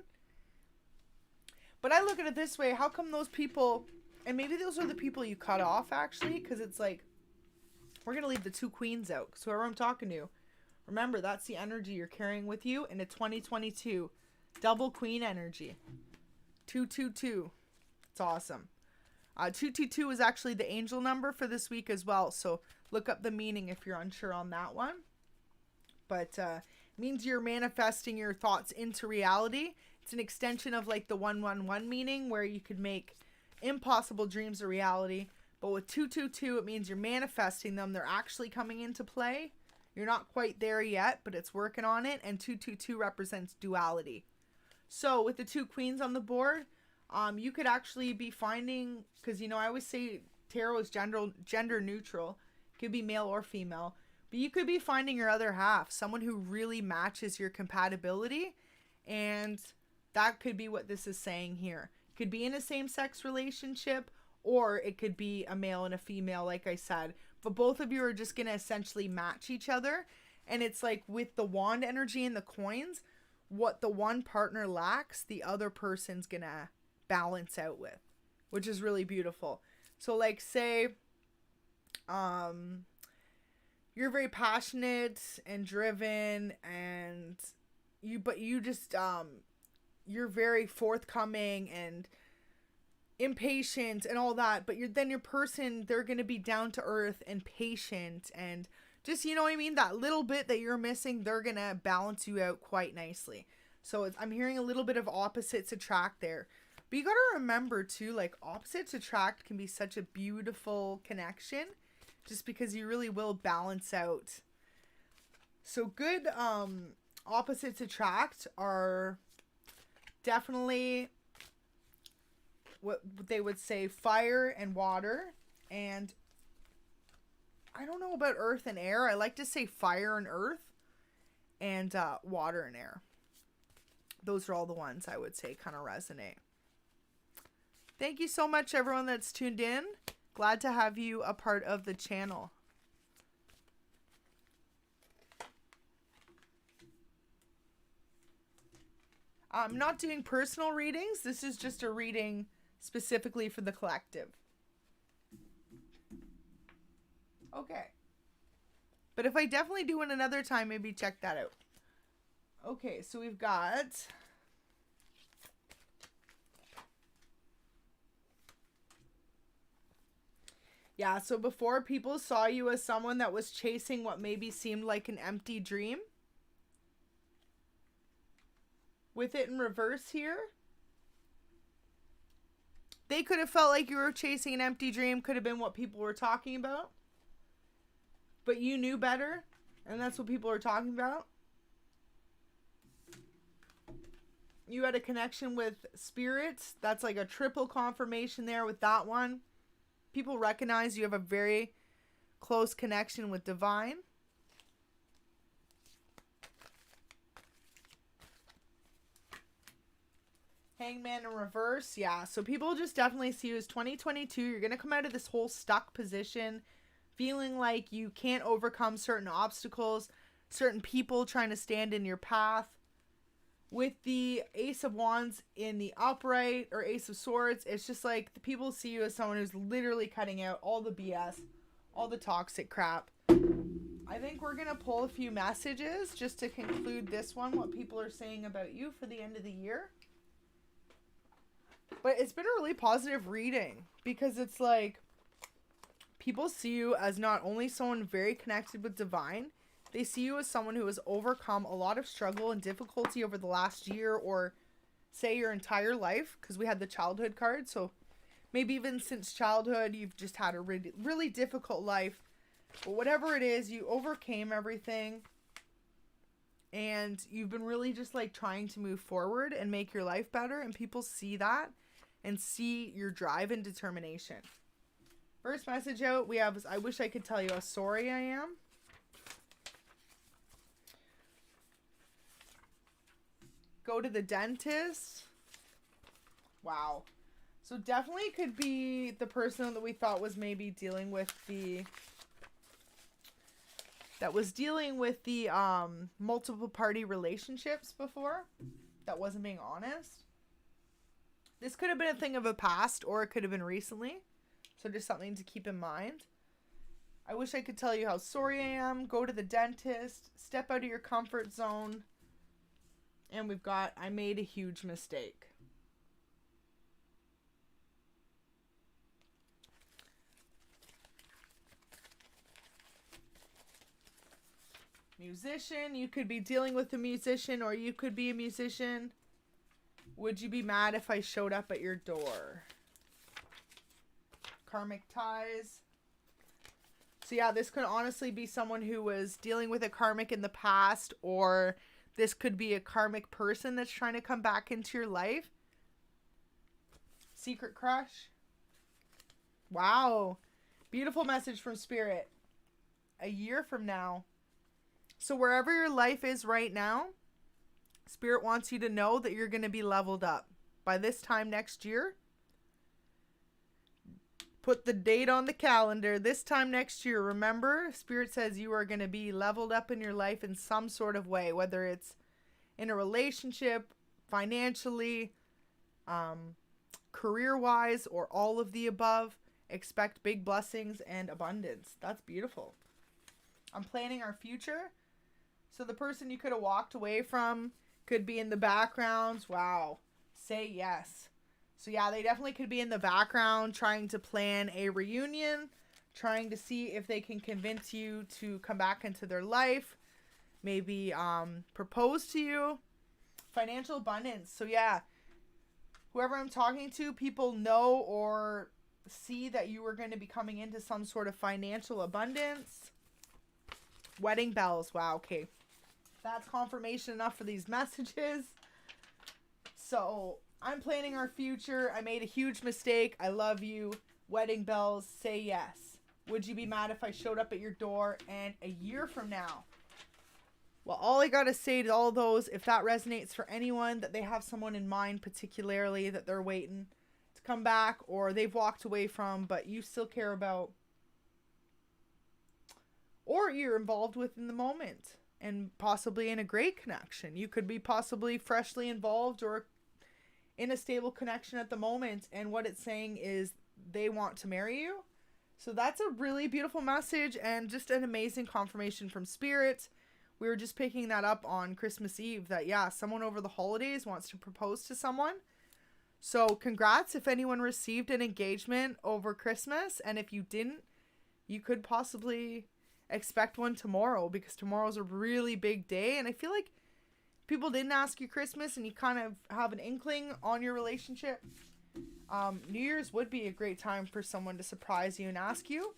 But I look at it this way. How come those people, and maybe those are the people you cut off actually, because it's like, we're going to leave the 2 queens out. So whoever I'm talking to, remember that's the energy you're carrying with you into 2022. Double queen energy. 222. It's awesome. 222 is actually the angel number for this week as well. So look up the meaning if you're unsure on that one. But means you're manifesting your thoughts into reality. It's an extension of like the 111 meaning, where you could make impossible dreams a reality. But with 222, it means you're manifesting them. They're actually coming into play. You're not quite there yet, but it's working on it. And 222 represents duality. So with the 2 queens on the board, you could actually be finding, because, you know, I always say tarot is gender neutral. It could be male or female. But you could be finding your other half, someone who really matches your compatibility. And that could be what this is saying here. It could be in a same-sex relationship, or it could be a male and a female, like I said. But both of you are just going to essentially match each other. And it's like with the wand energy and the coins, what the one partner lacks, the other person's going to balance out with, which is really beautiful. So like say, you're very passionate and driven, and you just, you're very forthcoming and impatient and all that, but your person, they're going to be down to earth and patient and just, you know what I mean? That little bit that you're missing, they're going to balance you out quite nicely. So I'm hearing a little bit of opposites attract there. But you got to remember too, like opposites attract can be such a beautiful connection just because you really will balance out. So good opposites attract are definitely what they would say fire and water, and I don't know about earth and air. I like to say fire and earth and water and air. Those are all the ones I would say kind of resonate. Thank you so much, everyone that's tuned in. Glad to have you a part of the channel. I'm not doing personal readings. This is just a reading specifically for the collective. Okay. But if I definitely do it another time, maybe check that out. Okay, so we've got... Yeah, so before people saw you as someone that was chasing what maybe seemed like an empty dream. With it in reverse here. They could have felt like you were chasing an empty dream. Could have been what people were talking about. But you knew better. And that's what people are talking about. You had a connection with spirits. That's like a triple confirmation there with that one. People recognize you have a very close connection with divine. Hangman in reverse. Yeah, so people just definitely see you as 2022. You're going to come out of this whole stuck position, feeling like you can't overcome certain obstacles, certain people trying to stand in your path. With the Ace of Wands in the upright or Ace of Swords, it's just like the people see you as someone who's literally cutting out all the BS, all the toxic crap. I think we're going to pull a few messages just to conclude this one, what people are saying about you for the end of the year. But it's been a really positive reading because it's like people see you as not only someone very connected with divine, they see you as someone who has overcome a lot of struggle and difficulty over the last year or say your entire life, because we had the childhood card. So maybe even since childhood, you've just had a really, really difficult life. But whatever it is, you overcame everything. And you've been really just like trying to move forward and make your life better. And people see that and see your drive and determination. First message out we have is, I wish I could tell you how sorry I am. Go to the dentist. Wow. So definitely could be the person that we thought was maybe dealing with the... that was dealing with the multiple party relationships before. That wasn't being honest. This could have been a thing of a past, or it could have been recently. So just something to keep in mind. I wish I could tell you how sorry I am. Go to the dentist. Step out of your comfort zone. And we've got, I made a huge mistake. Musician, you could be dealing with a musician, or you could be a musician. Would you be mad if I showed up at your door? Karmic ties. So yeah, this could honestly be someone who was dealing with a karmic in the past, or this could be a karmic person that's trying to come back into your life. Secret crush. Wow. Beautiful message from Spirit. A year from now. So wherever your life is right now, Spirit wants you to know that you're going to be leveled up. By this time next year, put the date on the calendar. This time next year, remember, Spirit says you are going to be leveled up in your life in some sort of way, whether it's in a relationship, financially, career-wise, or all of the above. Expect big blessings and abundance. That's beautiful. I'm planning our future. So the person you could have walked away from could be in the background. Wow. Say yes. So yeah, they definitely could be in the background trying to plan a reunion, trying to see if they can convince you to come back into their life, maybe propose to you. Financial abundance. So yeah, whoever I'm talking to, people know or see that you are going to be coming into some sort of financial abundance. Wedding bells. Wow, okay. That's confirmation enough for these messages. So, I'm planning our future. I made a huge mistake. I love you. Wedding bells. Say yes. Would you be mad if I showed up at your door and a year from now? Well, all I got to say to all those, if that resonates for anyone, that they have someone in mind particularly that they're waiting to come back or they've walked away from, but you still care about, or you're involved with in the moment and possibly in a great connection. You could be possibly freshly involved or in a stable connection at the moment, and what it's saying is they want to marry you. So that's a really beautiful message and just an amazing confirmation from Spirit. We were just picking that up on Christmas Eve that, yeah, someone over the holidays wants to propose to someone. So congrats if anyone received an engagement over Christmas. And if you didn't, you could possibly expect one tomorrow, because tomorrow's a really big day. And I feel like people didn't ask you Christmas and you kind of have an inkling on your relationship. New Year's would be a great time for someone to surprise you and ask you.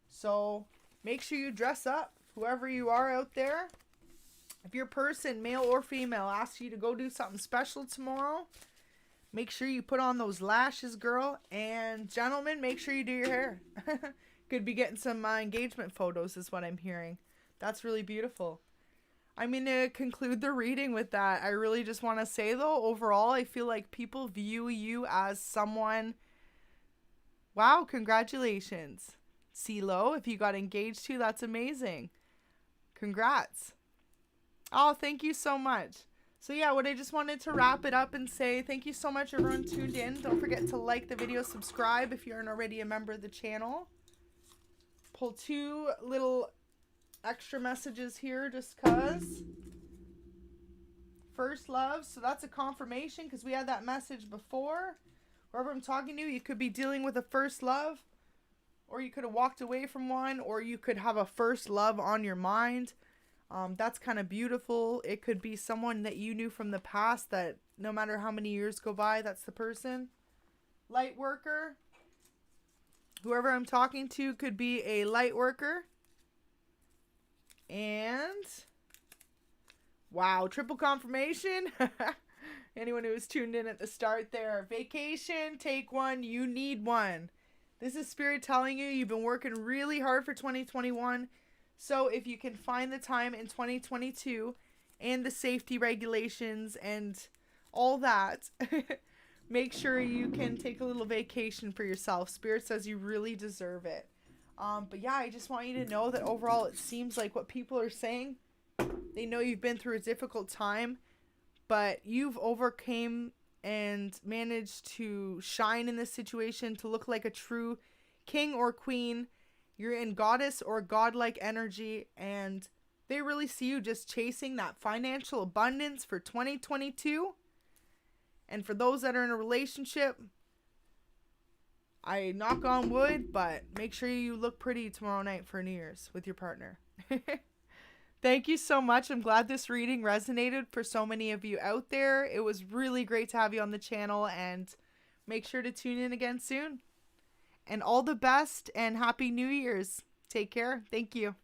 So make sure you dress up, whoever you are out there. If your person, male or female, asks you to go do something special tomorrow, make sure you put on those lashes, girl. And gentlemen, make sure you do your hair. Could be getting some engagement photos is what I'm hearing. That's really beautiful. I'm going to conclude the reading with that. I really just want to say, though, overall, I feel like people view you as someone. Wow, congratulations. CeeLo, if you got engaged to, that's amazing. Congrats. Oh, thank you so much. So yeah, what I just wanted to wrap it up and say thank you so much everyone tuned in. Don't forget to like the video, subscribe if you aren't already a member of the channel. Pull 2 little extra messages here just cause. First love, so that's a confirmation because we had that message before. Whoever I'm talking to, you could be dealing with a first love, or you could have walked away from one, or you could have a first love on your mind. That's kind of beautiful. It could be someone that you knew from the past that no matter how many years go by, that's the person. Light worker. Whoever I'm talking to could be a light worker. And wow, triple confirmation. Anyone who was tuned in at the start there. Vacation, take one, you need one. This is Spirit telling you you've been working really hard for 2021. So if you can find the time in 2022 and the safety regulations and all that, make sure you can take a little vacation for yourself. Spirit says you really deserve it. But yeah, I just want you to know that overall it seems like what people are saying, they know you've been through a difficult time, but you've overcame and managed to shine in this situation to look like a true king or queen. You're in goddess or godlike energy, and they really see you just chasing that financial abundance for 2022. And for those that are in a relationship, I knock on wood, but make sure you look pretty tomorrow night for New Year's with your partner. Thank you so much. I'm glad this reading resonated for so many of you out there. It was really great to have you on the channel, and make sure to tune in again soon. And all the best and Happy New Year's. Take care. Thank you.